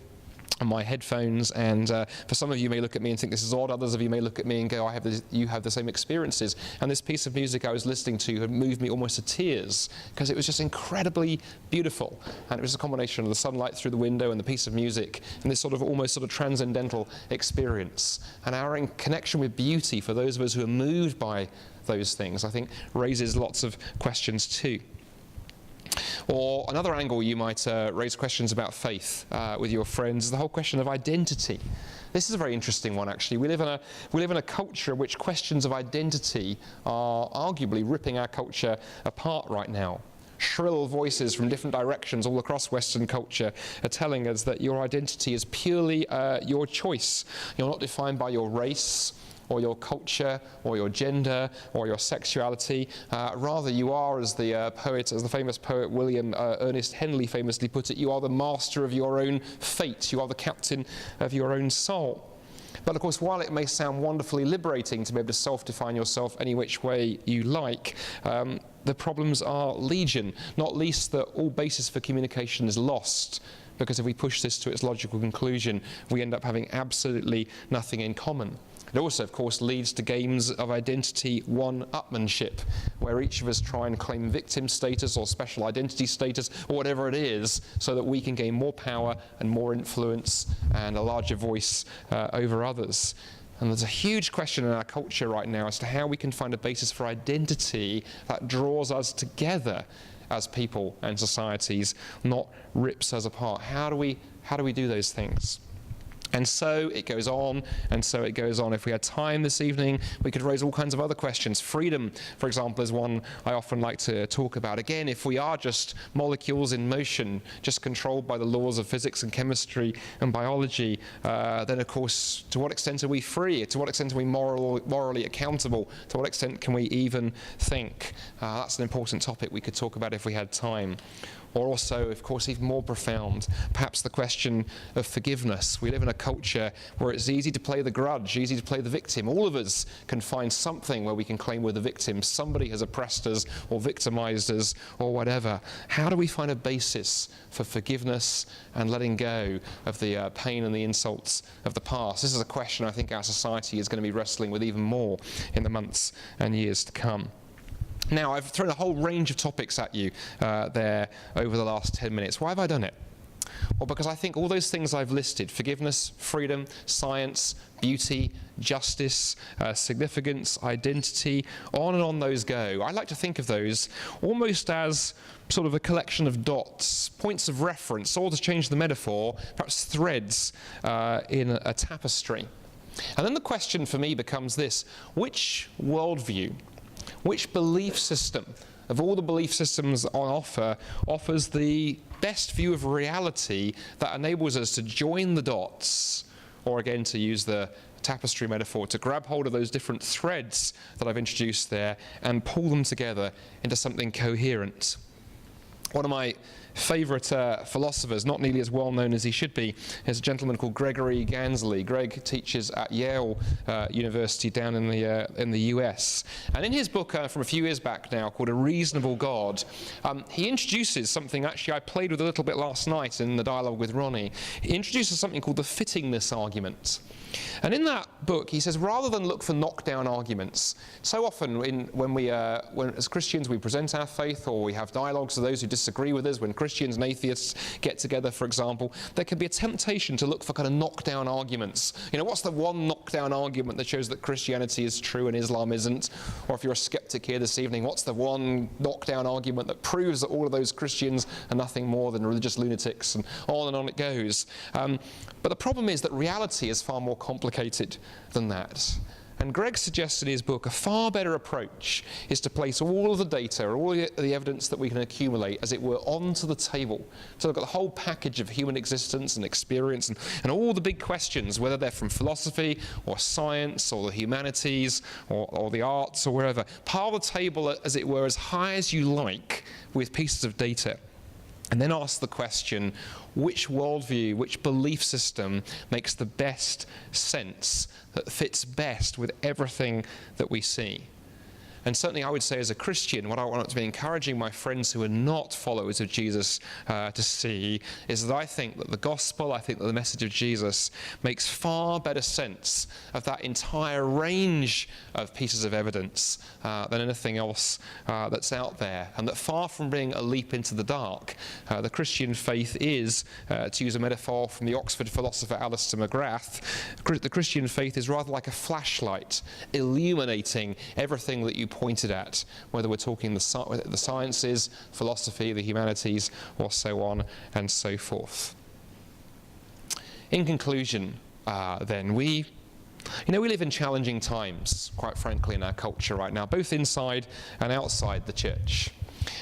on my headphones, and for some of you may look at me and think this is odd, others of you may look at me and go, you have the same experiences. And this piece of music I was listening to had moved me almost to tears because it was just incredibly beautiful, and it was a combination of the sunlight through the window and the piece of music and this almost transcendental experience. And our connection with beauty, for those of us who are moved by those things, I think raises lots of questions too. Or another angle you might raise questions about faith with your friends is the whole question of identity. This is a very interesting one, actually. We live in a culture in which questions of identity are arguably ripping our culture apart right now. Shrill voices from different directions all across Western culture are telling us that your identity is purely your choice. You're not defined by your race, or your culture, or your gender, or your sexuality. Rather, you are, as the famous poet William Ernest Henley famously put it, you are the master of your own fate. You are the captain of your own soul. But of course, while it may sound wonderfully liberating to be able to self-define yourself any which way you like, the problems are legion, not least that all basis for communication is lost. Because if we push this to its logical conclusion, we end up having absolutely nothing in common. It also, of course, leads to games of identity one-upmanship, where each of us try and claim victim status or special identity status or whatever it is, so that we can gain more power and more influence and a larger voice over others. And there's a huge question in our culture right now as to how we can find a basis for identity that draws us together as people and societies, not rips us apart. How do we do those things? And so it goes on, and so it goes on. If we had time this evening, we could raise all kinds of other questions. Freedom, for example, is one I often like to talk about. Again, if we are just molecules in motion, just controlled by the laws of physics and chemistry and biology, then of course, to what extent are we free? To what extent are we morally accountable? To what extent can we even think? That's an important topic we could talk about if we had time. Or also, of course, even more profound, perhaps the question of forgiveness. We live in a culture where it's easy to play the grudge, easy to play the victim. All of us can find something where we can claim we're the victim. Somebody has oppressed us or victimized us or whatever. How do we find a basis for forgiveness and letting go of the pain and the insults of the past? This is a question I think our society is going to be wrestling with even more in the months and years to come. Now, I've thrown a whole range of topics at you there over the last 10 minutes. Why have I done it? Well, because I think all those things I've listed, forgiveness, freedom, science, beauty, justice, significance, identity, on and on those go. I like to think of those almost as sort of a collection of dots, points of reference, or to change the metaphor, perhaps threads in a tapestry. And then the question for me becomes this: which worldview, which belief system of all the belief systems on offer offers the best view of reality that enables us to join the dots, or again, to use the tapestry metaphor, to grab hold of those different threads that I've introduced there and pull them together into something coherent? One of my favorite philosophers, not nearly as well known as he should be, is a gentleman called Gregory Gansley. Greg teaches at Yale University down in the US. And in his book from a few years back now, called A Reasonable God, he introduces something actually I played with a little bit last night in the dialogue with Ronnie. He introduces something called the fittingness argument. And in that book, he says, rather than look for knockdown arguments, so often when as Christians we present our faith, or we have dialogues with those who disagree with us, when Christians and atheists get together, for example, there can be a temptation to look for kind of knockdown arguments. You know, what's the one knockdown argument that shows that Christianity is true and Islam isn't? Or if you're a skeptic here this evening, what's the one knockdown argument that proves that all of those Christians are nothing more than religious lunatics? And on it goes. But the problem is that reality is far more complicated than that. And Greg suggests in his book a far better approach is to place all of the data, all the evidence that we can accumulate, as it were, onto the table. So look at the whole package of human existence and experience and all the big questions, whether they're from philosophy or science or the humanities or the arts or wherever. Pile the table, as it were, as high as you like with pieces of data. And then ask the question, which worldview, which belief system makes the best sense, that fits best with everything that we see? And certainly I would say as a Christian, what I want to be encouraging my friends who are not followers of Jesus to see is that I think that the gospel, I think that the message of Jesus makes far better sense of that entire range of pieces of evidence than anything else that's out there. And that far from being a leap into the dark, the Christian faith is, to use a metaphor from the Oxford philosopher Alistair McGrath, the Christian faith is rather like a flashlight illuminating everything that you pointed at, whether we're talking the sciences, philosophy, the humanities, or so on and so forth. In conclusion, then, we live in challenging times, quite frankly, in our culture right now, both inside and outside the church.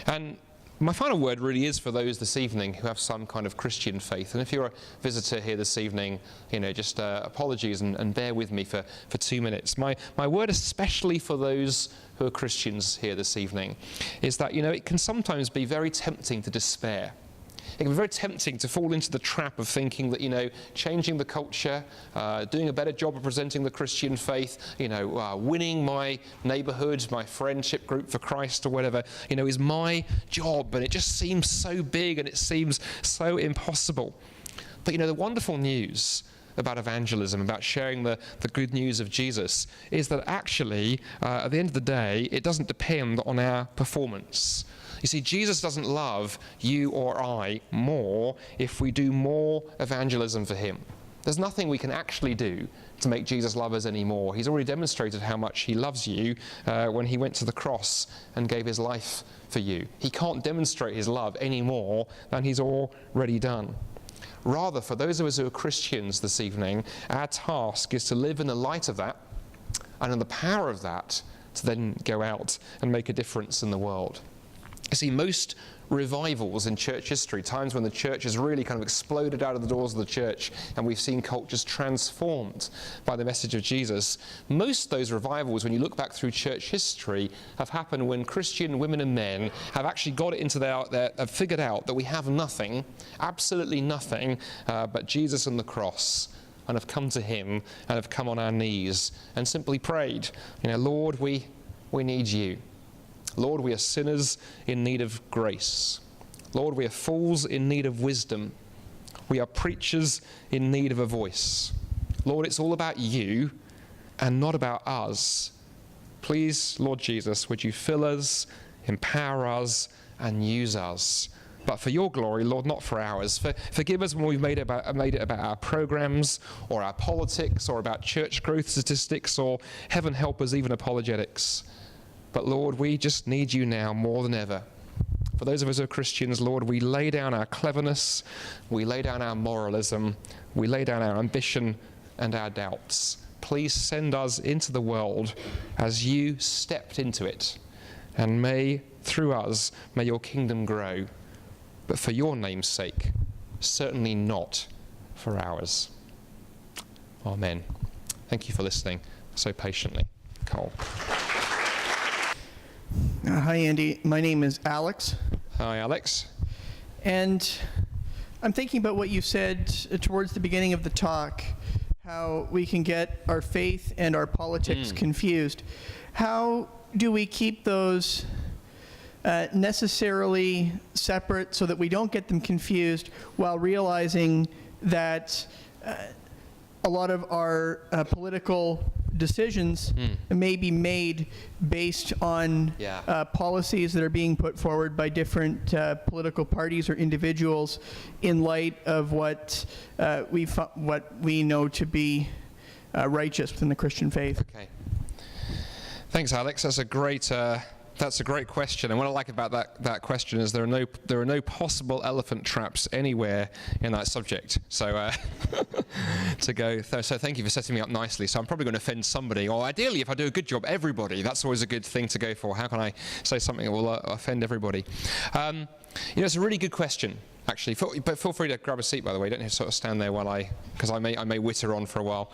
And my final word really is for those this evening who have some kind of Christian faith. And if you're a visitor here this evening, just apologies and bear with me for 2 minutes. My word, especially for those who are Christians here this evening, is that, it can sometimes be very tempting to despair. It can be very tempting to fall into the trap of thinking that, changing the culture, doing a better job of presenting the Christian faith, winning my neighborhood, my friendship group for Christ or whatever, is my job. And it just seems so big and it seems so impossible. But, the wonderful news about evangelism, about sharing the good news of Jesus, is that actually, at the end of the day, it doesn't depend on our performance. You see, Jesus doesn't love you or I more if we do more evangelism for him. There's nothing we can actually do to make Jesus love us anymore. He's already demonstrated how much he loves you when he went to the cross and gave his life for you. He can't demonstrate his love any more than he's already done. Rather, for those of us who are Christians this evening, our task is to live in the light of that and in the power of that to then go out and make a difference in the world. You see, most revivals in church history, times when the church has really kind of exploded out of the doors of the church and we've seen cultures transformed by the message of Jesus, most of those revivals, when you look back through church history, have happened when Christian women and men have actually got it into have figured out that we have nothing, absolutely nothing, but Jesus and the cross, and have come to him and have come on our knees and simply prayed, Lord, we need you. Lord, we are sinners in need of grace. Lord, we are fools in need of wisdom. We are preachers in need of a voice. Lord, it's all about you and not about us. Please, Lord Jesus, would you fill us, empower us, and use us? But for your glory, Lord, not for ours. Forgive us when we've made it about our programs or our politics or about church growth statistics or, heaven help us, even apologetics. But Lord, we just need you now more than ever. For those of us who are Christians, Lord, we lay down our cleverness, we lay down our moralism, we lay down our ambition and our doubts. Please send us into the world as you stepped into it. And may, through us, may your kingdom grow. But for your name's sake, certainly not for ours. Amen. Thank you for listening so patiently. Cole. Hi, Andy. My name is Alex. Hi, Alex. And I'm thinking about what you said towards the beginning of the talk, how we can get our faith and our politics confused. How do we keep those necessarily separate so that we don't get them confused while realizing that a lot of our political decisions may be made based on policies that are being put forward by different political parties or individuals in light of what we know to be righteous within the Christian faith. Okay. Thanks, Alex. That's a great question, and what I like about that question is there are no possible elephant traps anywhere in that subject. So so thank you for setting me up nicely. So I'm probably going to offend somebody, or ideally, if I do a good job, everybody. That's always a good thing to go for. How can I say something that will offend everybody? It's a really good question, actually. But feel free to grab a seat, by the way. Don't have to sort of stand there because I may witter on for a while.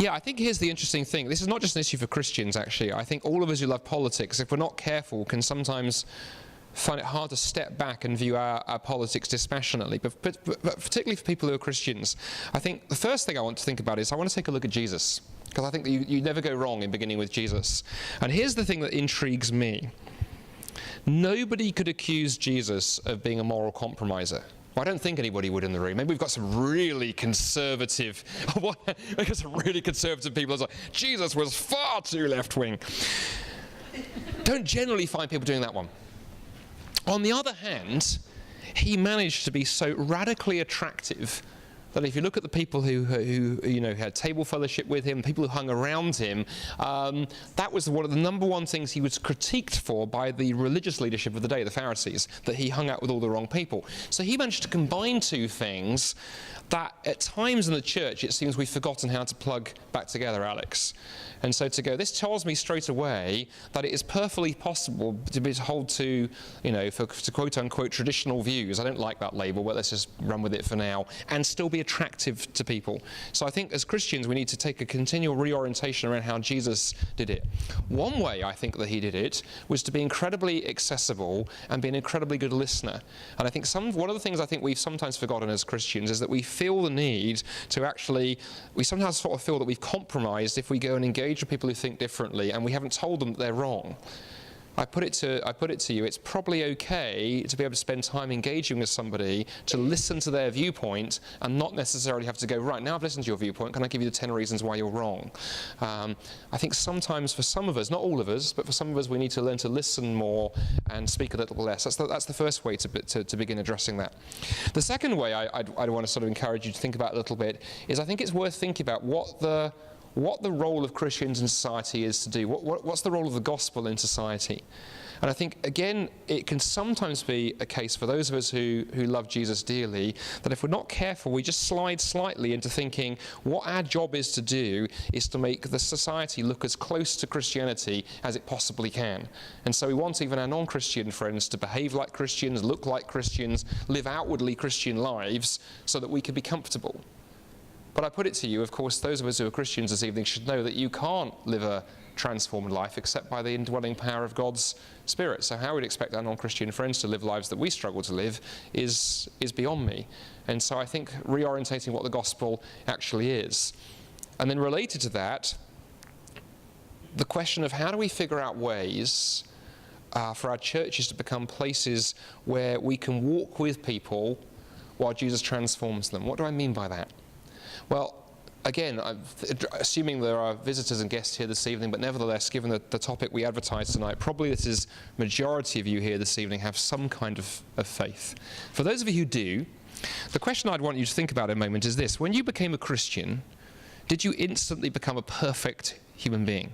I think here's the interesting thing. This is not just an issue for Christians, actually. I think all of us who love politics, if we're not careful, can sometimes find it hard to step back and view our politics dispassionately. But particularly for people who are Christians, I think the first thing I want to think about is I want to take a look at Jesus. Because I think that you never go wrong in beginning with Jesus. And here's the thing that intrigues me. Nobody could accuse Jesus of being a moral compromiser. Well, I don't think anybody would in the room. Maybe we've got some really conservative, people. It's like, Jesus was far too left-wing. Don't generally find people doing that one. On the other hand, he managed to be so radically attractive that if you look at the people who had table fellowship with him, people who hung around him, that was one of the number one things he was critiqued for by the religious leadership of the day, the Pharisees, that he hung out with all the wrong people. So he managed to combine two things that at times in the church it seems we've forgotten how to plug back together, Alex. And so this tells me straight away that it is perfectly possible to hold to, to quote-unquote traditional views. I don't like that label, but let's just run with it for now, and still be attractive to people. So I think as Christians we need to take a continual reorientation around how Jesus did it. One way I think that he did it was to be incredibly accessible and be an incredibly good listener. And I think one of the things I think we've sometimes forgotten as Christians is that we feel the need to we sometimes sort of feel that we've compromised if we go and engage with people who think differently and we haven't told them that they're wrong. I put it to you, it's probably okay to be able to spend time engaging with somebody, to listen to their viewpoint and not necessarily have to go, right, now I've listened to your viewpoint, can I give you the 10 reasons why you're wrong? I think sometimes for some of us, not all of us, but for some of us we need to learn to listen more and speak a little less. That's the first way to begin addressing that. The second way I'd want to sort of encourage you to think about a little bit is I think it's worth thinking about what what the role of Christians in society is to do. What's the role of the gospel in society? And I think, again, it can sometimes be a case for those of us who love Jesus dearly, that if we're not careful, we just slide slightly into thinking what our job is to do is to make the society look as close to Christianity as it possibly can. And so we want even our non-Christian friends to behave like Christians, look like Christians, live outwardly Christian lives so that we can be comfortable. But I put it to you, of course, those of us who are Christians this evening should know that you can't live a transformed life except by the indwelling power of God's Spirit. So how we'd expect our non-Christian friends to live lives that we struggle to live is beyond me. And so I think reorientating what the gospel actually is. And then related to that, the question of how do we figure out ways for our churches to become places where we can walk with people while Jesus transforms them. What do I mean by that? Well, again, assuming there are visitors and guests here this evening, but nevertheless, given the topic we advertised tonight, probably this is majority of you here this evening have some kind of faith. For those of you who do, the question I'd want you to think about in a moment is this. When you became a Christian, did you instantly become a perfect human being?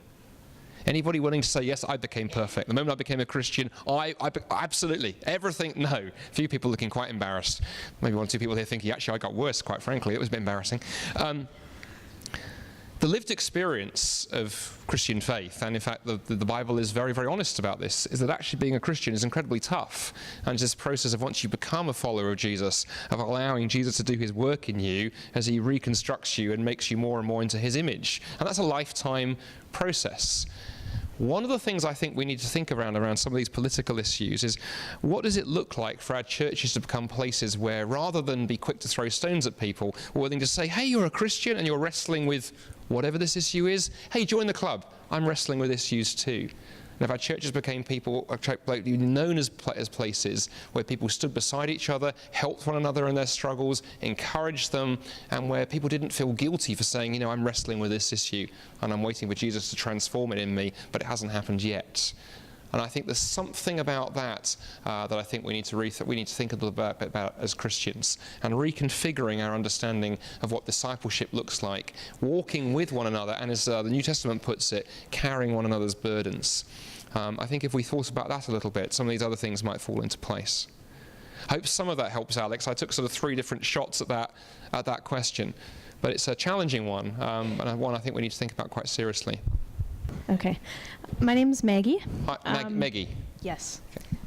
Anybody willing to say, yes, I became perfect? The moment I became a Christian, absolutely, everything, no. A few people looking quite embarrassed. Maybe one or two people here thinking, actually, I got worse, quite frankly. It was a bit embarrassing. The lived experience of Christian faith, and in fact the Bible is very, very honest about this, is that actually being a Christian is incredibly tough. And it's this process of once you become a follower of Jesus, of allowing Jesus to do his work in you as he reconstructs you and makes you more and more into his image. And that's a lifetime process. One of the things I think we need to think around some of these political issues is what does it look like for our churches to become places where rather than be quick to throw stones at people, we're willing to say, hey, you're a Christian and you're wrestling with whatever this issue is. Hey, join the club. I'm wrestling with issues too. And if our churches became known as places where people stood beside each other, helped one another in their struggles, encouraged them, and where people didn't feel guilty for saying, you know, I'm wrestling with this issue and I'm waiting for Jesus to transform it in me, but it hasn't happened yet. And I think there's something about that that I think we need to think a little bit about as Christians, and reconfiguring our understanding of what discipleship looks like, walking with one another, and as the New Testament puts it, carrying one another's burdens. I think if we thought about that a little bit, some of these other things might fall into place. I hope some of that helps, Alex. I took sort of 3 different shots at that question, but it's a challenging one, and one I think we need to think about quite seriously. Okay. My name's Maggie. Hi, Maggie. Yes. Okay.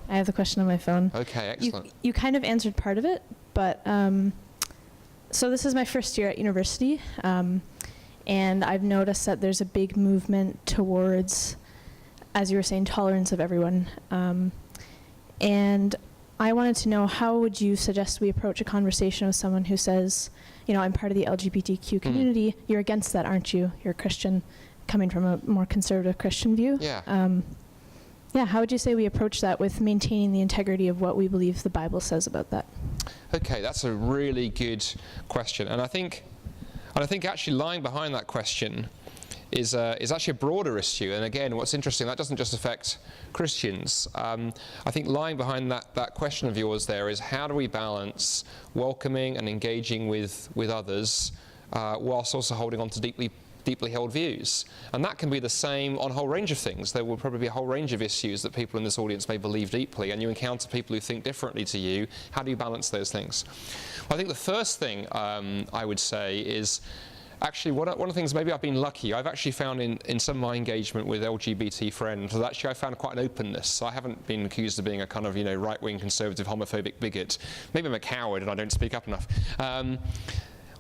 I have the question on my phone. Okay, excellent. You kind of answered part of it, but so this is my first year at university, and I've noticed that there's a big movement towards, as you were saying, tolerance of everyone. And I wanted to know, how would you suggest we approach a conversation with someone who says, you know, I'm part of the LGBTQ community. You're against that, aren't you? You're a Christian, coming from a more conservative Christian view. Yeah. How would you say we approach that with maintaining the integrity of what we believe the Bible says about that? Okay, that's a really good question, and I think actually lying behind that question is actually a broader issue. And again, what's interesting, that doesn't just affect Christians. I think lying behind that question of yours there is, how do we balance welcoming and engaging with others whilst also holding on to deeply held views? And that can be the same on a whole range of things. There will probably be a whole range of issues that people in this audience may believe deeply, and you encounter people who think differently to you. How do you balance those things? Well, I think the first thing I would say is, actually, one of the things, maybe I've been lucky, I've actually found in some of my engagement with LGBT friends, that actually I found quite an openness. So I haven't been accused of being a kind of, you know, right-wing, conservative, homophobic bigot. Maybe I'm a coward and I don't speak up enough.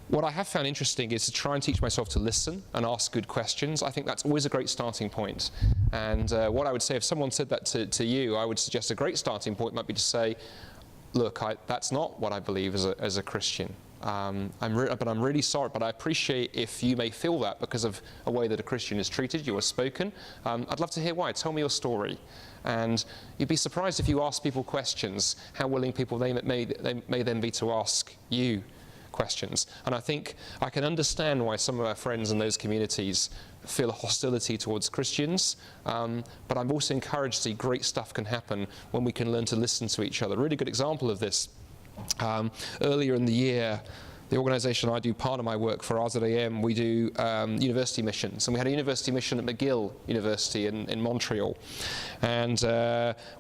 What I have found interesting is to try and teach myself to listen and ask good questions. I think that's always a great starting point. And what I would say, if someone said that to you, I would suggest a great starting point might be to say, look, that's not what I believe as a Christian. I'm really sorry, but I appreciate if you may feel that because of a way that a Christian is treated, you are spoken. I'd love to hear why. Tell me your story. And you'd be surprised if you ask people questions, how willing people they may then be to ask you questions. And I think I can understand why some of our friends in those communities feel a hostility towards Christians, but I'm also encouraged to see great stuff can happen when we can learn to listen to each other. A really good example of this, earlier in the year, the organization I do part of my work for, RZAM, we do university missions. And we had a university mission at McGill University in Montreal. And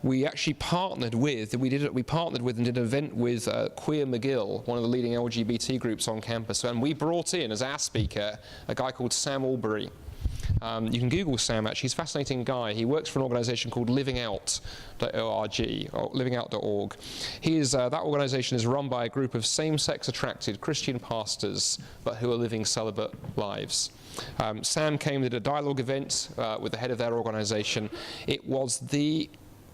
we actually partnered with, we partnered with and did an event with Queer McGill, one of the leading LGBT groups on campus. And we brought in, as our speaker, a guy called Sam Albury. You can Google Sam, actually. He's a fascinating guy. He works for an organization called livingout.org, or livingout.org. That organization is run by a group of same-sex attracted Christian pastors, but who are living celibate lives. Sam came to a dialogue event with the head of their organization. It was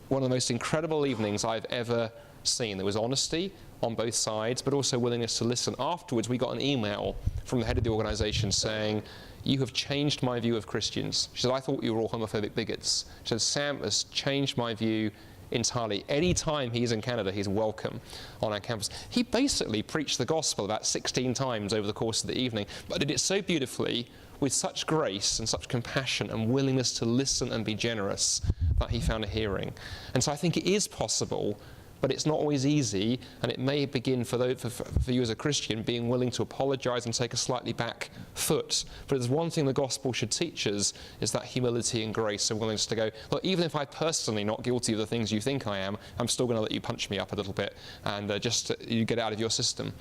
one of the most incredible evenings I've ever seen. There was honesty on both sides, but also willingness to listen. Afterwards, we got an email from the head of the organization saying, "You have changed my view of Christians." She said, "I thought you were all homophobic bigots." She said, "Sam has changed my view entirely. Any time he's in Canada, he's welcome on our campus." He basically preached the gospel about 16 times over the course of the evening, but did it so beautifully, with such grace and such compassion and willingness to listen and be generous, that he found a hearing. And so I think it is possible, but it's not always easy, and it may begin for you as a Christian being willing to apologize and take a slightly back foot. But there's one thing the gospel should teach us, is that humility and grace and willingness to go, look, even if I'm personally not guilty of the things you think I am, I'm still going to let you punch me up a little bit and you get out of your system.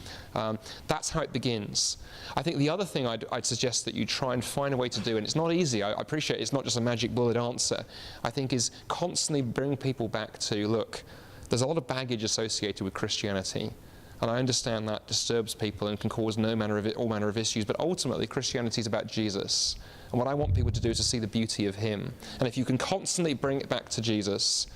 That's how it begins. I think the other thing I'd suggest that you try and find a way to do, and it's not easy, I appreciate it's not just a magic bullet answer, I think is constantly bring people back to, look, there's a lot of baggage associated with Christianity, and I understand that disturbs people and can cause all manner of issues, but ultimately Christianity is about Jesus, and what I want people to do is to see the beauty of him. And if you can constantly bring it back to Jesus,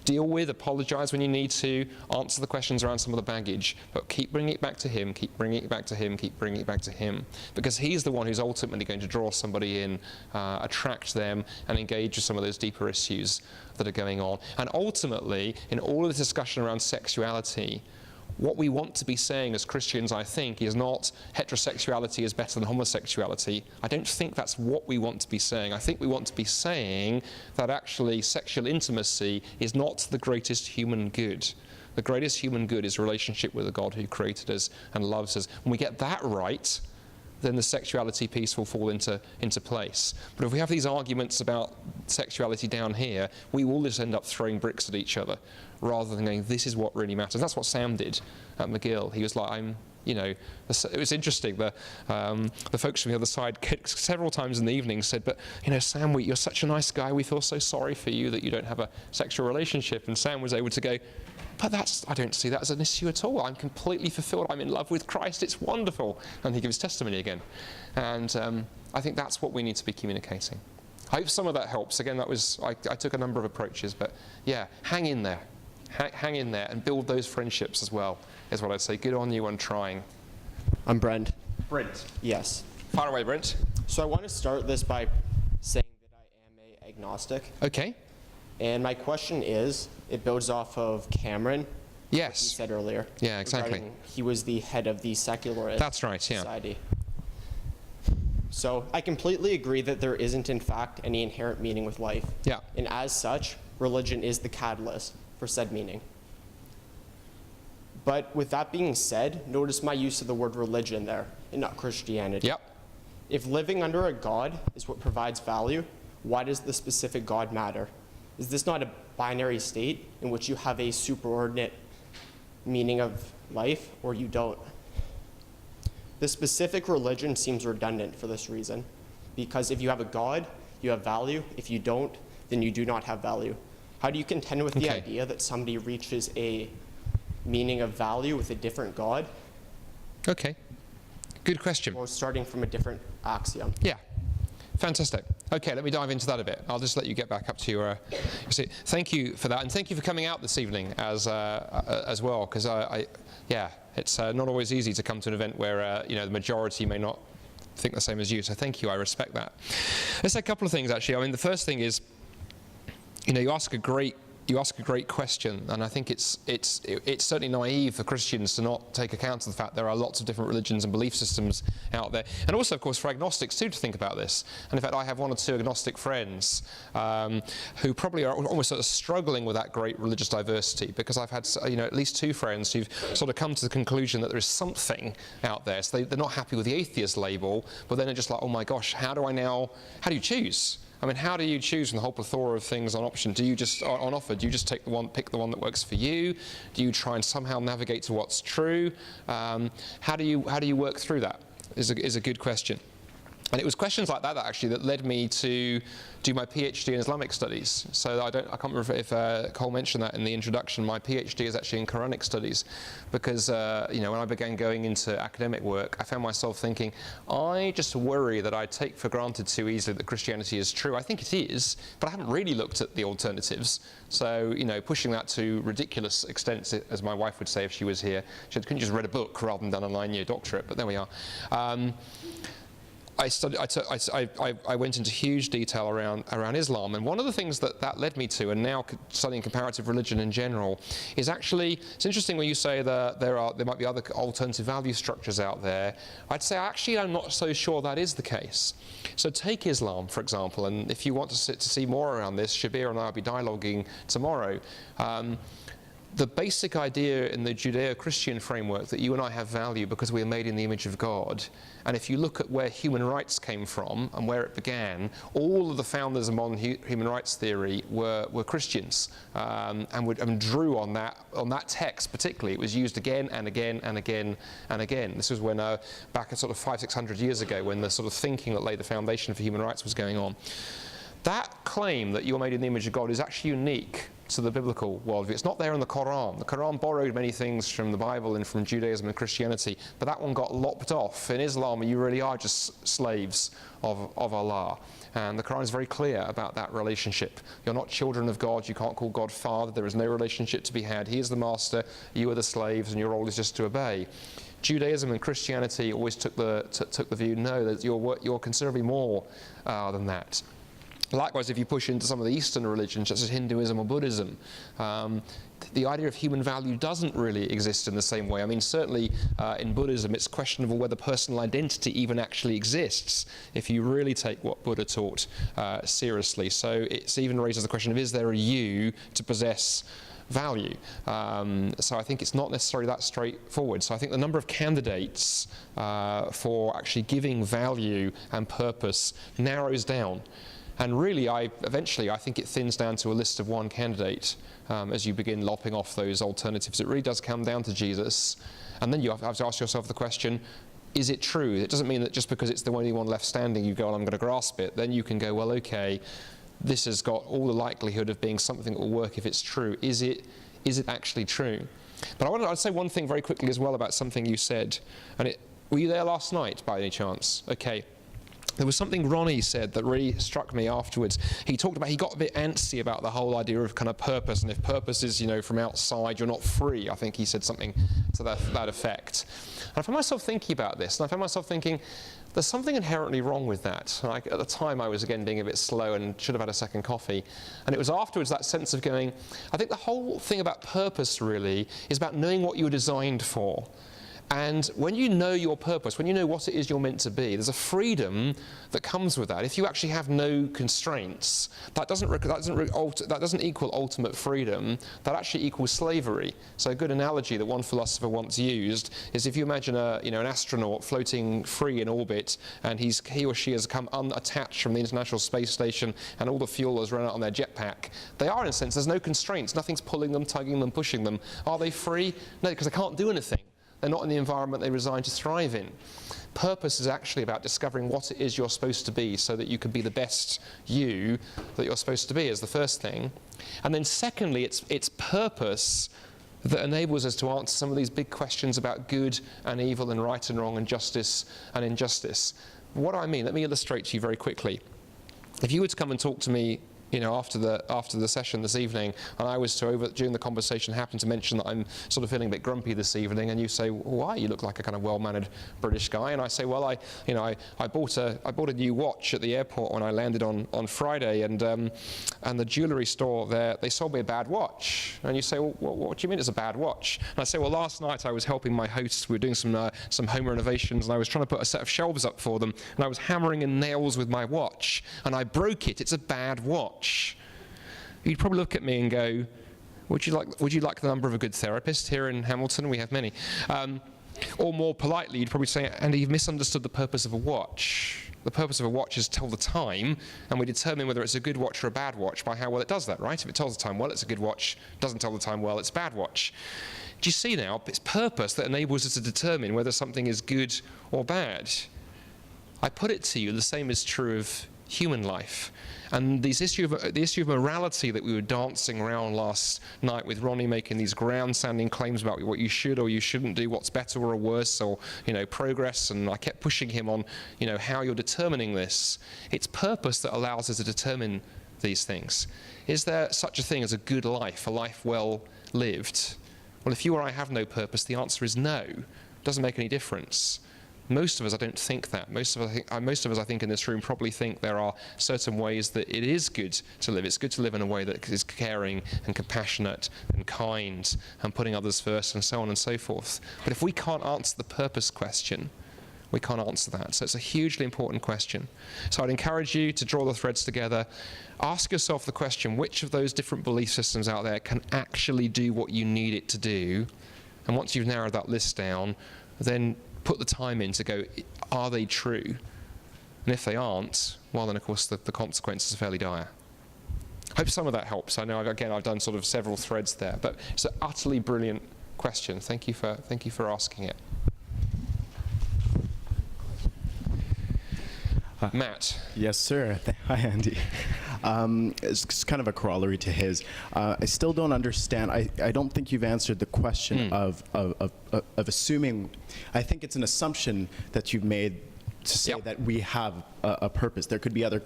deal with, apologize when you need to, answer the questions around some of the baggage, but keep bringing it back to him, keep bringing it back to him, keep bringing it back to him, because he's the one who's ultimately going to draw somebody in, attract them, and engage with some of those deeper issues that are going on. And ultimately, in all of this discussion around sexuality, what we want to be saying as Christians, I think, is not heterosexuality is better than homosexuality. I don't think that's what we want to be saying. I think we want to be saying that actually sexual intimacy is not the greatest human good. The greatest human good is relationship with the God who created us and loves us. When we get that right, then the sexuality piece will fall into place. But if we have these arguments about sexuality down here, we will just end up throwing bricks at each other, rather than going, this is what really matters. That's what Sam did at McGill. He was like, it was interesting. The folks from the other side several times in the evening said, but, Sam, you're such a nice guy. We feel so sorry for you that you don't have a sexual relationship. And Sam was able to go, but I don't see that as an issue at all. I'm completely fulfilled. I'm in love with Christ. It's wonderful. And he gives testimony again. And I think that's what we need to be communicating. I hope some of that helps. Again, I took a number of approaches, but yeah, hang in there. Hang in there and build those friendships as well, is what I'd say. Good on you on trying. I'm Brent. Brent. Yes. Fire away, Brent. So I want to start this by saying that I am an agnostic. Okay. And my question is, it builds off of Cameron. Yes. What he said earlier. Yeah, exactly. He was the head of the secularist That's right, yeah. society. So I completely agree that there isn't, in fact, any inherent meaning with life. Yeah. And as such, religion is the catalyst for said meaning. But with that being said, notice my use of the word religion there, and not Christianity. Yep. If living under a God is what provides value, why does the specific God matter? Is this not a binary state in which you have a superordinate meaning of life, or you don't? The specific religion seems redundant for this reason, because if you have a God, you have value. If you don't, then you do not have value. How do you contend with the idea that somebody reaches a meaning of value with a different God? Okay. Good question. Or starting from a different axiom? Yeah. Fantastic. Okay, let me dive into that a bit. I'll just let you get back up to your seat. Thank you for that, and thank you for coming out this evening as well, because it's not always easy to come to an event where the majority may not think the same as you. So thank you. I respect that. Let's say a couple of things actually. I mean, the first thing is, you ask a great You ask a great question, and I think it's certainly naive for Christians to not take account of the fact there are lots of different religions and belief systems out there, and also, of course, for agnostics too to think about this. And in fact, I have one or two agnostic friends who probably are almost sort of struggling with that great religious diversity, because I've had at least two friends who've sort of come to the conclusion that there is something out there. So they're not happy with the atheist label, but then they're just like, oh my gosh, how do you choose? I mean, how do you choose from the whole plethora of things on option? Do you just, on offer, do you just pick the one that works for you? Do you try and somehow navigate to what's true? How do you work through that? Is a good question. And it was questions like that actually that led me to do my PhD in Islamic studies. So I can't remember if Cole mentioned that in the introduction. My PhD is actually in Quranic studies, because when I began going into academic work, I found myself thinking, I just worry that I take for granted too easily that Christianity is true. I think it is, but I haven't really looked at the alternatives. So pushing that to ridiculous extents, as my wife would say if she was here, she couldn't just read a book rather than done a 9-year doctorate. But there we are. I went into huge detail around Islam, and one of the things that led me to, and now studying comparative religion in general, is actually, it's interesting when you say that there might be other alternative value structures out there. I'd say actually I'm not so sure that is the case. So take Islam, for example, and if you want to see more around this, Shabir and I will be dialoguing tomorrow. The basic idea in the Judeo-Christian framework that you and I have value because we are made in the image of God, and if you look at where human rights came from and where it began, all of the founders of modern human rights theory were Christians, and drew on that text particularly. It was used again and again and again and again. This was when back at sort of 500-600 years ago, when the sort of thinking that laid the foundation for human rights was going on. That claim that you're made in the image of God is actually unique to the biblical worldview. It's not there in the Quran. The Quran borrowed many things from the Bible and from Judaism and Christianity, but that one got lopped off. In Islam, you really are just slaves of Allah. And the Quran is very clear about that relationship. You're not children of God. You can't call God Father. There is no relationship to be had. He is the master. You are the slaves, and your role is just to obey. Judaism and Christianity always took the view, no, that you're considerably more than that. Likewise, if you push into some of the Eastern religions, such as Hinduism or Buddhism, the idea of human value doesn't really exist in the same way. I mean, certainly in Buddhism, it's questionable whether personal identity even actually exists, if you really take what Buddha taught seriously. So it even raises the question of, is there a you to possess value? So I think it's not necessarily that straightforward. So I think the number of candidates for actually giving value and purpose narrows down. And really, eventually, I think it thins down to a list of one candidate as you begin lopping off those alternatives. It really does come down to Jesus. And then you have to ask yourself the question, is it true? It doesn't mean that just because it's the only one left standing, you go, well, I'm going to grasp it. Then you can go, well, okay, this has got all the likelihood of being something that will work if it's true. Is it actually true? But I'd say one thing very quickly as well about something you said. And were you there last night, by any chance? Okay. There was something Ronnie said that really struck me afterwards. He got a bit antsy about the whole idea of kind of purpose, and if purpose is, from outside, you're not free. I think he said something to that effect. And I found myself thinking about this, and I found myself thinking, there's something inherently wrong with that. At the time, I was again being a bit slow and should have had a second coffee. And it was afterwards that sense of going, I think the whole thing about purpose really is about knowing what you were designed for. And when you know your purpose, when you know what it is you're meant to be, there's a freedom that comes with that. If you actually have no constraints, that doesn't equal ultimate freedom. That actually equals slavery. So a good analogy that one philosopher once used is if you imagine an astronaut floating free in orbit, and he or she has come unattached from the International Space Station, and all the fuel has run out on their jetpack. They are, in a sense, there's no constraints. Nothing's pulling them, tugging them, pushing them. Are they free? No, because they can't do anything. They're not in the environment they reside to thrive in. Purpose is actually about discovering what it is you're supposed to be so that you can be the best you that you're supposed to be, is the first thing. And then secondly, it's purpose that enables us to answer some of these big questions about good and evil and right and wrong and justice and injustice. What do I mean? Let me illustrate to you very quickly. If you were to come and talk to me after the session this evening, and I was during the conversation happened to mention that I'm sort of feeling a bit grumpy this evening, and you say, why? You look like a kind of well-mannered British guy. And I say, well, I bought a new watch at the airport when I landed on Friday, and the jewellery store there, they sold me a bad watch. And you say, well, what do you mean it's a bad watch? And I say, well, last night I was helping my hosts. We were doing some home renovations, and I was trying to put a set of shelves up for them, and I was hammering in nails with my watch, and I broke it. It's a bad watch. You'd probably look at me and go, would you like the number of a good therapist here in Hamilton? We have many. Or more politely, you'd probably say, Andy, you've misunderstood the purpose of a watch. The purpose of a watch is to tell the time, and we determine whether it's a good watch or a bad watch by how well it does that, right? If it tells the time well, it's a good watch. Doesn't tell the time well, it's a bad watch. Do you see now? It's purpose that enables us to determine whether something is good or bad. I put it to you, the same is true of human life. And the issue of morality that we were dancing around last night with Ronnie making these ground-sounding claims about what you should or you shouldn't do, what's better or worse, or progress, and I kept pushing him on how you're determining this. It's purpose that allows us to determine these things. Is there such a thing as a good life, a life well lived? Well, if you or I have no purpose, the answer is no. It doesn't make any difference. Most of us, I don't think that. Most of us, I think, in this room probably think there are certain ways that it is good to live. It's good to live in a way that is caring and compassionate and kind and putting others first and so on and so forth. But if we can't answer the purpose question, we can't answer that. So it's a hugely important question. So I'd encourage you to draw the threads together. Ask yourself the question, which of those different belief systems out there can actually do what you need it to do? And once you've narrowed that list down, then put the time in to go, are they true? And if they aren't, well then of course the consequences are fairly dire. I hope some of that helps. I know, again, I've done sort of several threads there, but it's an utterly brilliant question. Thank you for asking it. Matt. Yes, sir. Hi, Andy. It's kind of a corollary to his. I still don't understand. I don't think you've answered the question of assuming. I think it's an assumption that you've made to say that we have a purpose. There could be other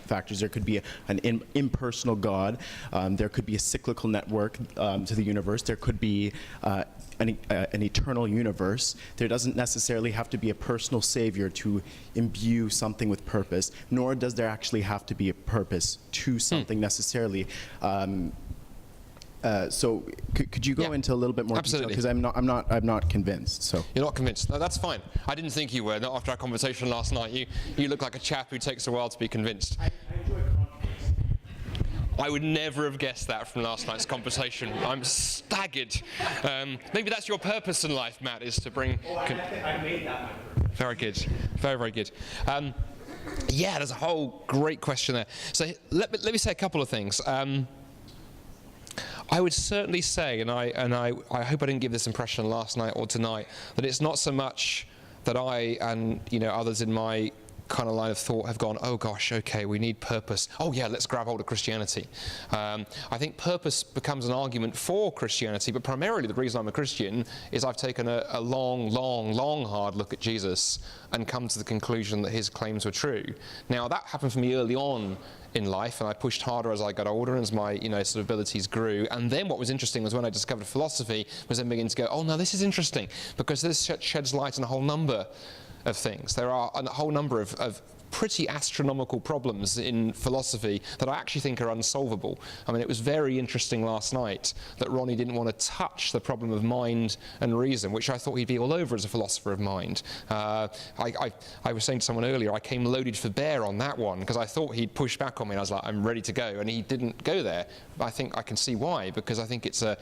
factors. There could be an impersonal God. There could be a cyclical network to the universe. There could be an eternal universe. There doesn't necessarily have to be a personal savior to imbue something with purpose, nor does there actually have to be a purpose to something necessarily. So could you go into a little bit more detail? Because I'm not convinced. So you're not convinced? No, that's fine. I didn't think you were. Not after our conversation last night. You look like a chap who takes a while to be convinced. I enjoy controversy. I would never have guessed that from last night's conversation. I'm staggered. Maybe that's your purpose in life, Matt, is to bring. I made that my purpose. Very good. Very, very good. Yeah, there's a whole great question there. So let me say a couple of things. I would certainly say, and I hope I didn't give this impression last night or tonight, that it's not so much that I and others in my kind of line of thought have gone, oh gosh, okay, we need purpose. Oh yeah, let's grab hold of Christianity. I think purpose becomes an argument for Christianity, but primarily the reason I'm a Christian is I've taken a long, hard look at Jesus and come to the conclusion that his claims were true. Now that happened for me early on in life, and I pushed harder as I got older and as my sort of abilities grew. And then what was interesting was when I discovered philosophy, was then beginning to go, oh no, this is interesting, because this sheds light on a whole number of things. There are a whole number of pretty astronomical problems in philosophy that I actually think are unsolvable. I mean, it was very interesting last night that Ronnie didn't want to touch the problem of mind and reason, which I thought he'd be all over as a philosopher of mind. I was saying to someone earlier, I came loaded for bear on that one because I thought he'd push back on me, and I was like, I'm ready to go, and he didn't go there. I think I can see why, because I think it's a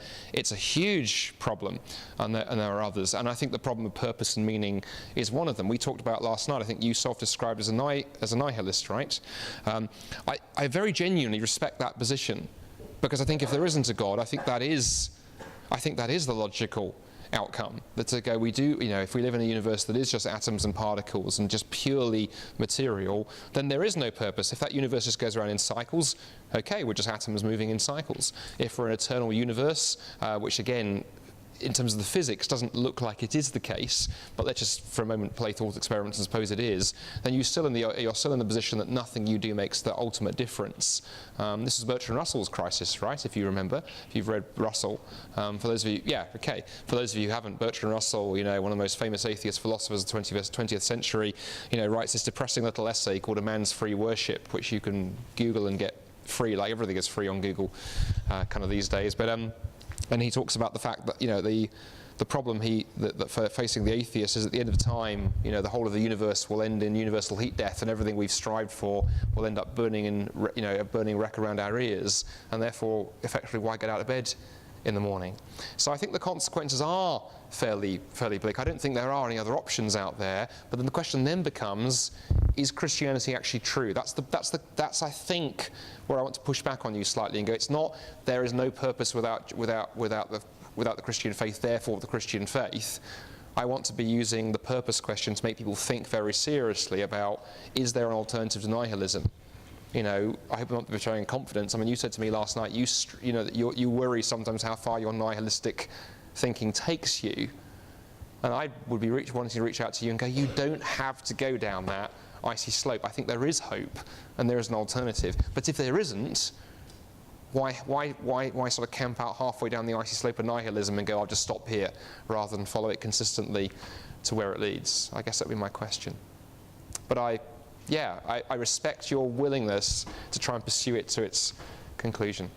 huge problem, and there are others. And I think the problem of purpose and meaning is one of them. We talked about last night, I think you self-described as a nihilist, right? I very genuinely respect that position, because I think if there isn't a God, I think that is the logical outcome. That to go, we do, if we live in a universe that is just atoms and particles and just purely material, then there is no purpose. If that universe just goes around in cycles, okay, we're just atoms moving in cycles. If we're an eternal universe, which again, in terms of the physics, doesn't look like it is the case, but let's just for a moment play thought experiments and suppose it is, then you're still in the position that nothing you do makes the ultimate difference. This is Bertrand Russell's crisis, right? If you remember, if you've read Russell. For those of you, for those of you who haven't, Bertrand Russell, one of the most famous atheist philosophers of the 20th century, writes this depressing little essay called A Man's Free Worship, which you can Google and get free, like everything is free on Google kind of these days. But and he talks about the fact that the problem that facing the atheist is at the end of time, the whole of the universe will end in universal heat death, and everything we've strived for will end up burning in burning wreck around our ears, and therefore effectively why get out of bed in the morning? So I think the consequences are fairly bleak. I don't think there are any other options out there. But then the question then becomes: is Christianity actually true? That's I think where I want to push back on you slightly and go. It's not there is no purpose without the Christian faith. Therefore, the Christian faith. I want to be using the purpose question to make people think very seriously about: is there an alternative to nihilism? I hope I'm not betraying confidence. I mean, you said to me last night, you worry sometimes how far your nihilistic thinking takes you. And I would be wanting to reach out to you and go, you don't have to go down that icy slope. I think there is hope and there is an alternative. But if there isn't, why sort of camp out halfway down the icy slope of nihilism and go, I'll just stop here, rather than follow it consistently to where it leads? I guess that would be my question. But I respect your willingness to try and pursue it to its conclusion.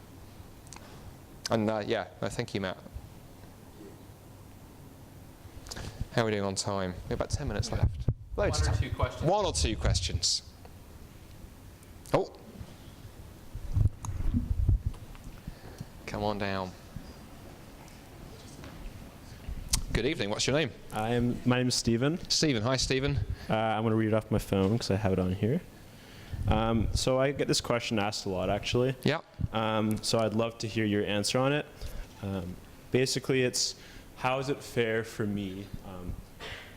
And thank you, Matt. How are we doing on time? We have about 10 minutes left. Loads of time. 2 questions. 1 or 2 questions. Oh. Come on down. Good evening. What's your name? My name is Stephen. Stephen. Hi, Stephen. I'm going to read it off my phone because I have it on here. So I get this question asked a lot, actually. Yeah. So I'd love to hear your answer on it. Basically, it's how is it fair for me,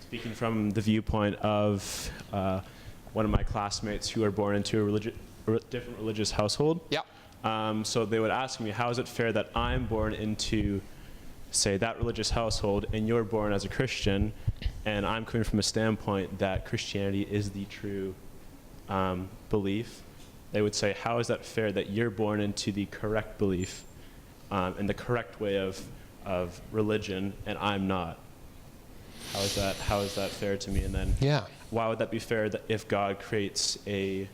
speaking from the viewpoint of one of my classmates who are born into a different religious household. Yeah. So they would ask me, how is it fair that I'm born into, say, that religious household, and you're born as a Christian, and I'm coming from a standpoint that Christianity is the true belief? They would say, how is that fair that you're born into the correct belief and the correct way of religion, and I'm not? How is that fair to me? And then why would that be fair that if God creates a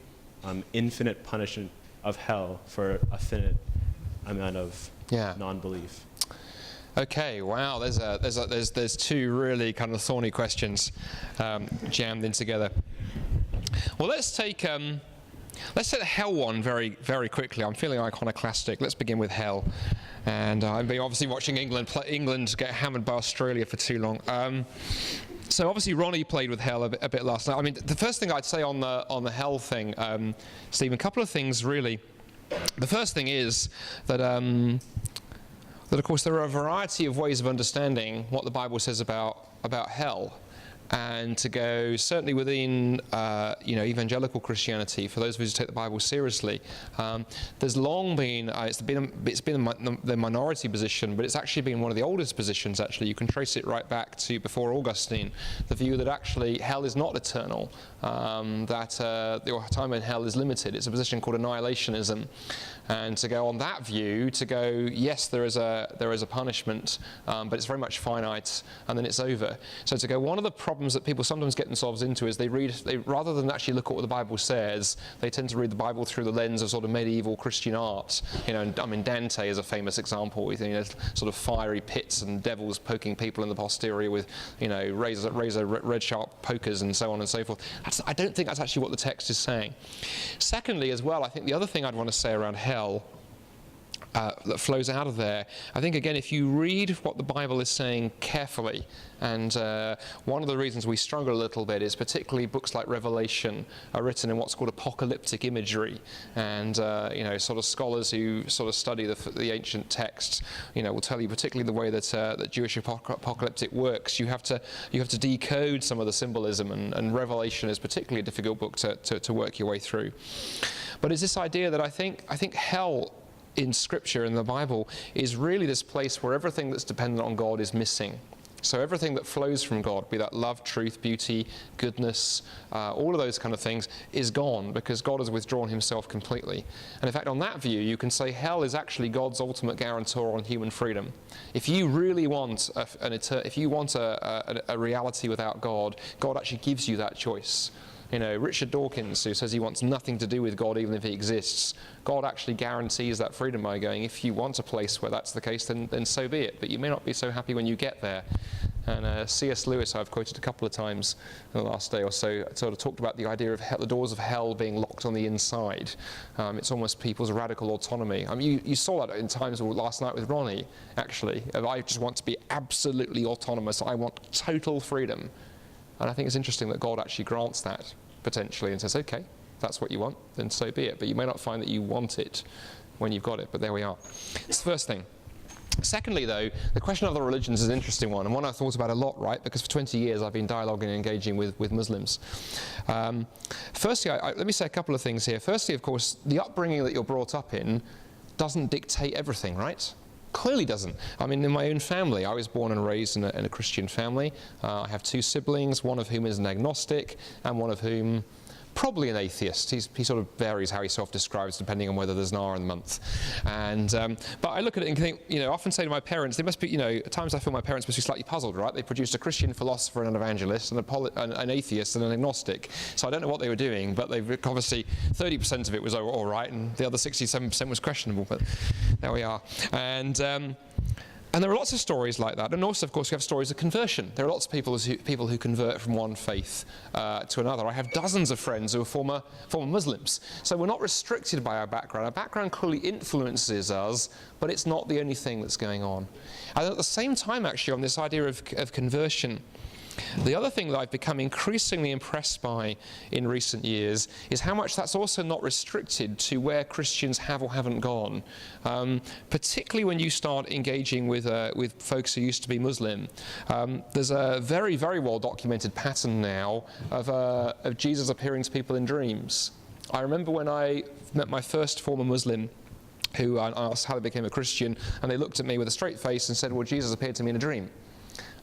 infinite punishment of hell for a finite amount of non-belief? Okay, wow, there's 2 really kind of thorny questions jammed in together. Well, let's take the hell one very, very quickly. I'm feeling iconoclastic. Let's begin with hell. And I've been obviously watching England get hammered by Australia for too long. So obviously Ronnie played with hell a bit last night. I mean, the first thing I'd say on the hell thing, Stephen, a couple of things really. The first thing is that of course there are a variety of ways of understanding what the Bible says about hell. And to go certainly within evangelical Christianity, for those of us who take the Bible seriously, there's long been it's been the minority position, but it's actually been one of the oldest positions. Actually, you can trace it right back to before Augustine, the view that actually hell is not eternal, that the time in hell is limited. It's a position called annihilationism. And to go on that view, to go, yes, there is a punishment, but it's very much finite, and then it's over. So to go, one of the problems that people sometimes get themselves into is they rather than actually look at what the Bible says, they tend to read the Bible through the lens of sort of medieval Christian art. And I mean, Dante is a famous example with sort of fiery pits and devils poking people in the posterior with razor red sharp pokers and so on and so forth. I don't think that's actually what the text is saying. Secondly, as well, I think the other thing I'd want to say around hell that flows out of there, I think again, if you read what the Bible is saying carefully, and one of the reasons we struggle a little bit is particularly books like Revelation are written in what's called apocalyptic imagery, and sort of scholars who sort of study the ancient texts, will tell you particularly the way that Jewish apocalyptic works. You have to decode some of the symbolism, and Revelation is particularly a difficult book to work your way through. But it's this idea that I think hell in Scripture, in the Bible, is really this place where everything that's dependent on God is missing. So everything that flows from God, be that love, truth, beauty, goodness, all of those kind of things, is gone because God has withdrawn himself completely. And in fact, on that view, you can say hell is actually God's ultimate guarantor on human freedom. If you really want a reality without God, God actually gives you that choice. You know, Richard Dawkins, who says he wants nothing to do with God even if he exists, God actually guarantees that freedom by going, if you want a place where that's the case, then so be it. But you may not be so happy when you get there. And C.S. Lewis, I've quoted a couple of times in the last day or so, sort of talked about the idea of the doors of hell being locked on the inside. It's almost people's radical autonomy. I mean, you saw that in times last night with Ronnie, actually. I just want to be absolutely autonomous. I want total freedom. And I think it's interesting that God actually grants that, potentially, and says, okay, that's what you want, then so be it. But you may not find that you want it when you've got it, but there we are. It's the first thing. Secondly, though, the question of other religions is an interesting one, and one I've thought about a lot, right? Because for 20 years I've been dialoguing and engaging with Muslims. Firstly, let me say a couple of things here. Firstly, of course, the upbringing that you're brought up in doesn't dictate everything, right? Clearly doesn't. I mean, in my own family, I was born and raised in a Christian family. I have two siblings, one of whom is an agnostic, and one of whom probably an atheist. He sort of varies how he self-describes depending on whether there's an R in the month. And but I look at it and think, you know, I often say to my parents, they must be, you know, at times I feel my parents must be slightly puzzled, right? They produced a Christian philosopher and an evangelist, and an atheist and an agnostic. So I don't know what they were doing, but they've obviously 30% of it was all right, and the other 67% was questionable. But there we are. And there are lots of stories like that. And also, of course, we have stories of conversion. There are lots of people who convert from one faith to another. I have dozens of friends who are former Muslims. So we're not restricted by our background. Our background clearly influences us, but it's not the only thing that's going on. And at the same time, actually, on this idea of conversion, the other thing that I've become increasingly impressed by in recent years is how much that's also not restricted to where Christians have or haven't gone. Particularly when you start engaging with folks who used to be Muslim. There's a very, very well documented pattern now of Jesus appearing to people in dreams. I remember when I met my first former Muslim, who I asked how they became a Christian, and they looked at me with a straight face and said, well, Jesus appeared to me in a dream.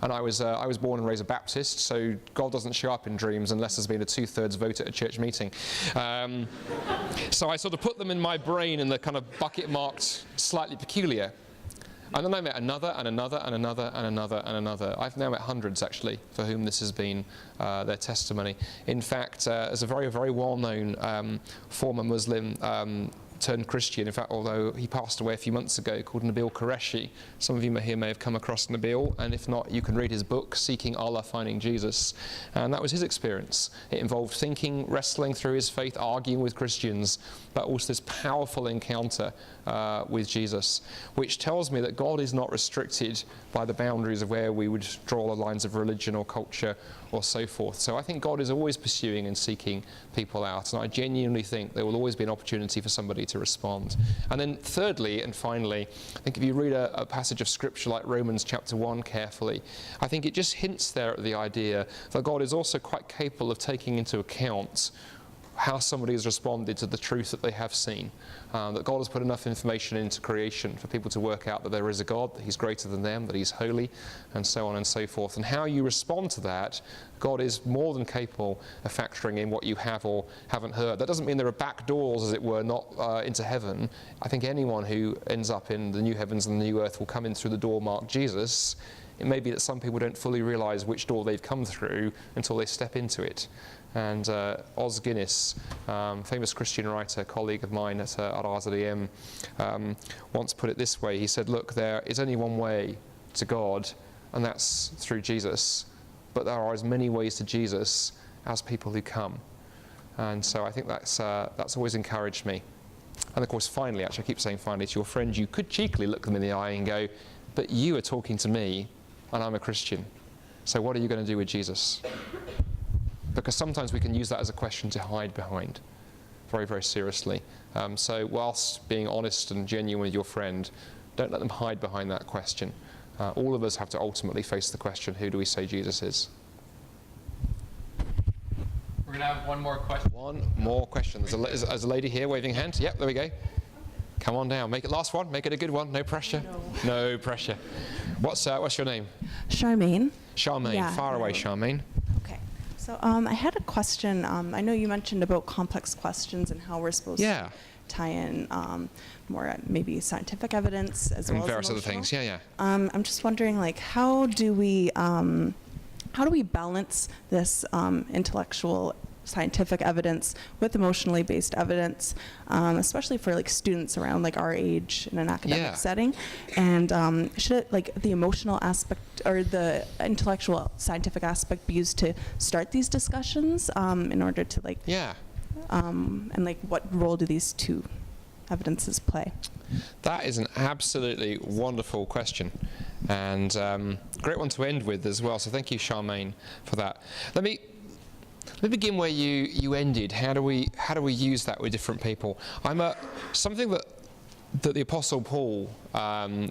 And I was born and raised a Baptist, so God doesn't show up in dreams unless there's been a 2/3 vote at a church meeting. So I sort of put them in my brain in the kind of bucket marked slightly peculiar. And then I met another and another and another and another and another. I've now met hundreds, actually, for whom this has been their testimony. In fact, as a very, very well-known former Muslim turned Christian, in fact, although he passed away a few months ago, called Nabil Qureshi. Some of you here may have come across Nabil, and if not, you can read his book, Seeking Allah, Finding Jesus. And that was his experience. It involved thinking, wrestling through his faith, arguing with Christians, but also this powerful encounter with Jesus, which tells me that God is not restricted by the boundaries of where we would draw the lines of religion or culture or so forth. So I think God is always pursuing and seeking people out, and I genuinely think there will always be an opportunity for somebody to respond. And then thirdly and finally, I think if you read a passage of scripture like Romans chapter 1 carefully, I think it just hints there at the idea that God is also quite capable of taking into account how somebody has responded to the truth that they have seen. That God has put enough information into creation for people to work out that there is a God, that he's greater than them, that he's holy, and so on and so forth. And how you respond to that, God is more than capable of factoring in what you have or haven't heard. That doesn't mean there are back doors, as it were, not into heaven. I think anyone who ends up in the new heavens and the new earth will come in through the door marked Jesus. It may be that some people don't fully realize which door they've come through until they step into it. And Os Guinness, famous Christian writer, colleague of mine at RZEM, once put it this way. He said, look, there is only one way to God, and that's through Jesus. But there are as many ways to Jesus as people who come. And so I think that's always encouraged me. And of course, finally, actually I keep saying finally, to your friend, you could cheekily look them in the eye and go, but you are talking to me, and I'm a Christian. So what are you going to do with Jesus? Because sometimes we can use that as a question to hide behind, very, very seriously. So whilst being honest and genuine with your friend, don't let them hide behind that question. All of us have to ultimately face the question, who do we say Jesus is? We're going to have one more question. One more question. There's a lady here waving a hand. Yep, there we go. Come on down. Make it last one. Make it a good one. No pressure. No pressure. What's your name? Charmaine. Charmaine. Yeah, Far away, Charmaine. Okay. So I had a question. I know you mentioned about complex questions and how we're supposed to tie in more maybe scientific evidence as well as various emotional. other things. Yeah. I'm just wondering, like, how do we balance this intellectual scientific evidence with emotionally based evidence, especially for like students around like our age in an academic setting? And should it, like, the emotional aspect or the intellectual scientific aspect be used to start these discussions in order to like and like what role do these two evidences play? That is an absolutely wonderful question, and great one to end with as well. So thank you, Charmaine, for that. Let me begin where you ended. How do we use that with different people? Something that the Apostle Paul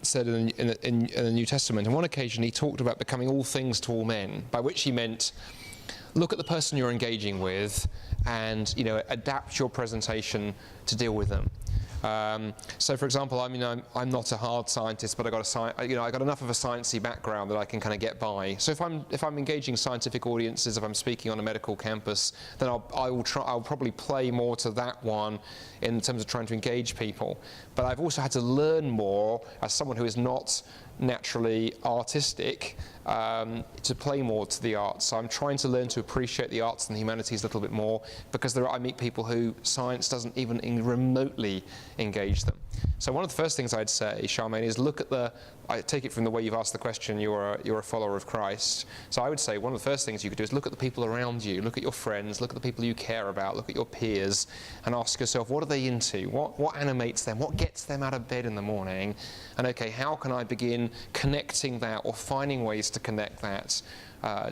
said in the New Testament. On one occasion, he talked about becoming all things to all men, by which he meant look at the person you're engaging with, and adapt your presentation to deal with them. So, for example, I'm not a hard scientist, but I got enough of a sciencey background that I can kind of get by. So, if I'm engaging scientific audiences, if I'm speaking on a medical campus, then I'll probably play more to that one in terms of trying to engage people. But I've also had to learn more as someone who is not naturally artistic to play more to the arts. So I'm trying to learn to appreciate the arts and the humanities a little bit more, because I meet people who science doesn't even remotely engage them. So one of the first things I'd say, Charmaine, is look at I take it from the way you've asked the question, you're a follower of Christ. So I would say one of the first things you could do is look at the people around you, look at your friends, look at the people you care about, look at your peers, and ask yourself, what are they into? What animates them? What gets them out of bed in the morning? And okay, how can I begin connecting that, or finding ways to connect that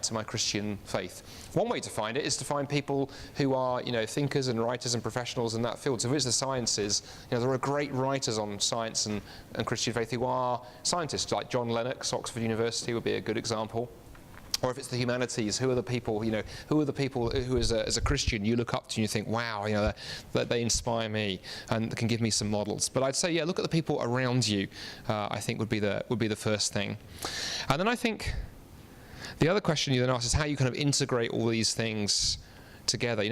to my Christian faith? One way to find it is to find people who are, thinkers and writers and professionals in that field. So if it's the sciences, there are great writers on science and Christian faith who are scientists, like John Lennox, Oxford University would be a good example. Or if it's the humanities, who are the people, who as a Christian you look up to and you think, wow, that they inspire me and can give me some models. But I'd say, look at the people around you. I think would be the first thing. And then I think the other question you then ask is how you kind of integrate all these things together.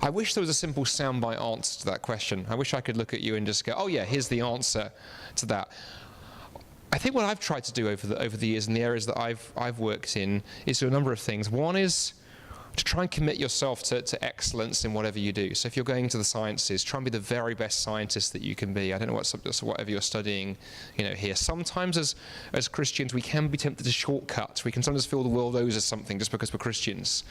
I wish there was a simple soundbite answer to that question. I wish I could look at you and just go, oh yeah, here's the answer to that. I think what I've tried to do over the years in the areas that I've worked in is do a number of things. One is to try and commit yourself to excellence in whatever you do. So if you're going into the sciences, try and be the very best scientist that you can be. I don't know whatever you're studying, here. Sometimes as Christians, we can be tempted to shortcut. We can sometimes feel the world owes us something just because we're Christians.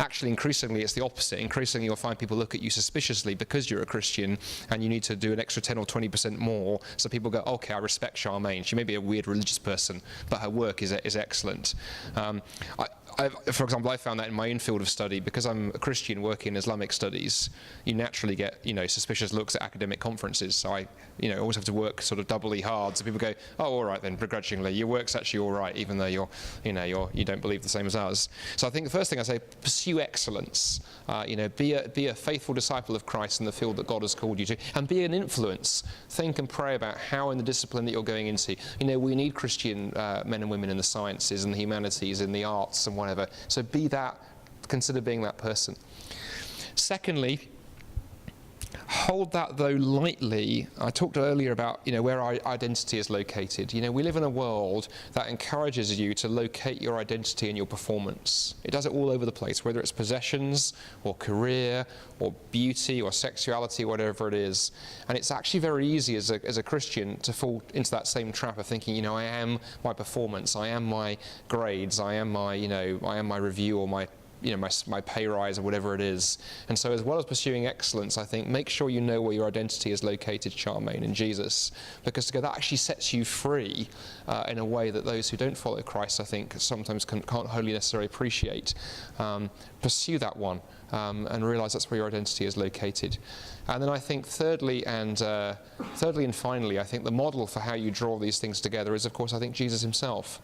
Actually, increasingly, it's the opposite. Increasingly, you'll find people look at you suspiciously because you're a Christian, and you need to do an extra 10 or 20% more. So people go, okay, I respect Charmaine. She may be a weird religious person, but her work is excellent. For example, I found that in my own field of study, because I'm a Christian working in Islamic studies, you naturally get, suspicious looks at academic conferences. So I, always have to work sort of doubly hard. So people go, oh, all right then, begrudgingly, your work's actually all right, even though you don't believe the same as us. So I think the first thing I say, pursue excellence. Be a faithful disciple of Christ in the field that God has called you to, and be an influence. Think and pray about how in the discipline that you're going into. We need Christian men and women in the sciences and the humanities, in the arts and whatever. So consider being that person. Secondly, hold that though lightly. I talked earlier about where our identity is located. We live in a world that encourages you to locate your identity in your performance. It does it all over the place, whether it's possessions or career or beauty or sexuality, whatever it is. And it's actually very easy as a Christian to fall into that same trap of thinking, I am my performance, I am my grades, I am my review or my pay rise or whatever it is. And so as well as pursuing excellence, I think make sure you know where your identity is located, Charmaine, in Jesus, because that actually sets you free in a way that those who don't follow Christ, I think, sometimes can't wholly necessarily appreciate. Pursue that one and realize that's where your identity is located. And then I think thirdly and finally, I think the model for how you draw these things together is, of course, I think Jesus himself.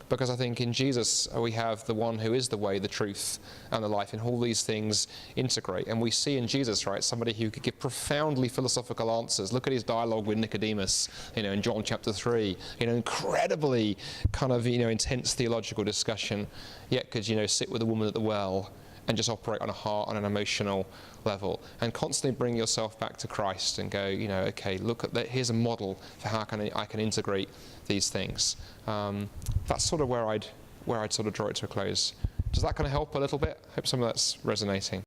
because I think in Jesus we have the one who is the way, the truth, and the life, and all these things integrate. And we see in Jesus, right, somebody who could give profoundly philosophical answers. Look at his dialogue with Nicodemus, in John chapter 3, incredibly kind of, intense theological discussion, yet could, sit with a woman at the well and just operate on a heart, on an emotional level, and constantly bring yourself back to Christ and go, okay, look at that. Here's a model for how I can integrate these things. That's sort of where I'd sort of draw it to a close. Does that kind of help a little bit? I hope some of that's resonating.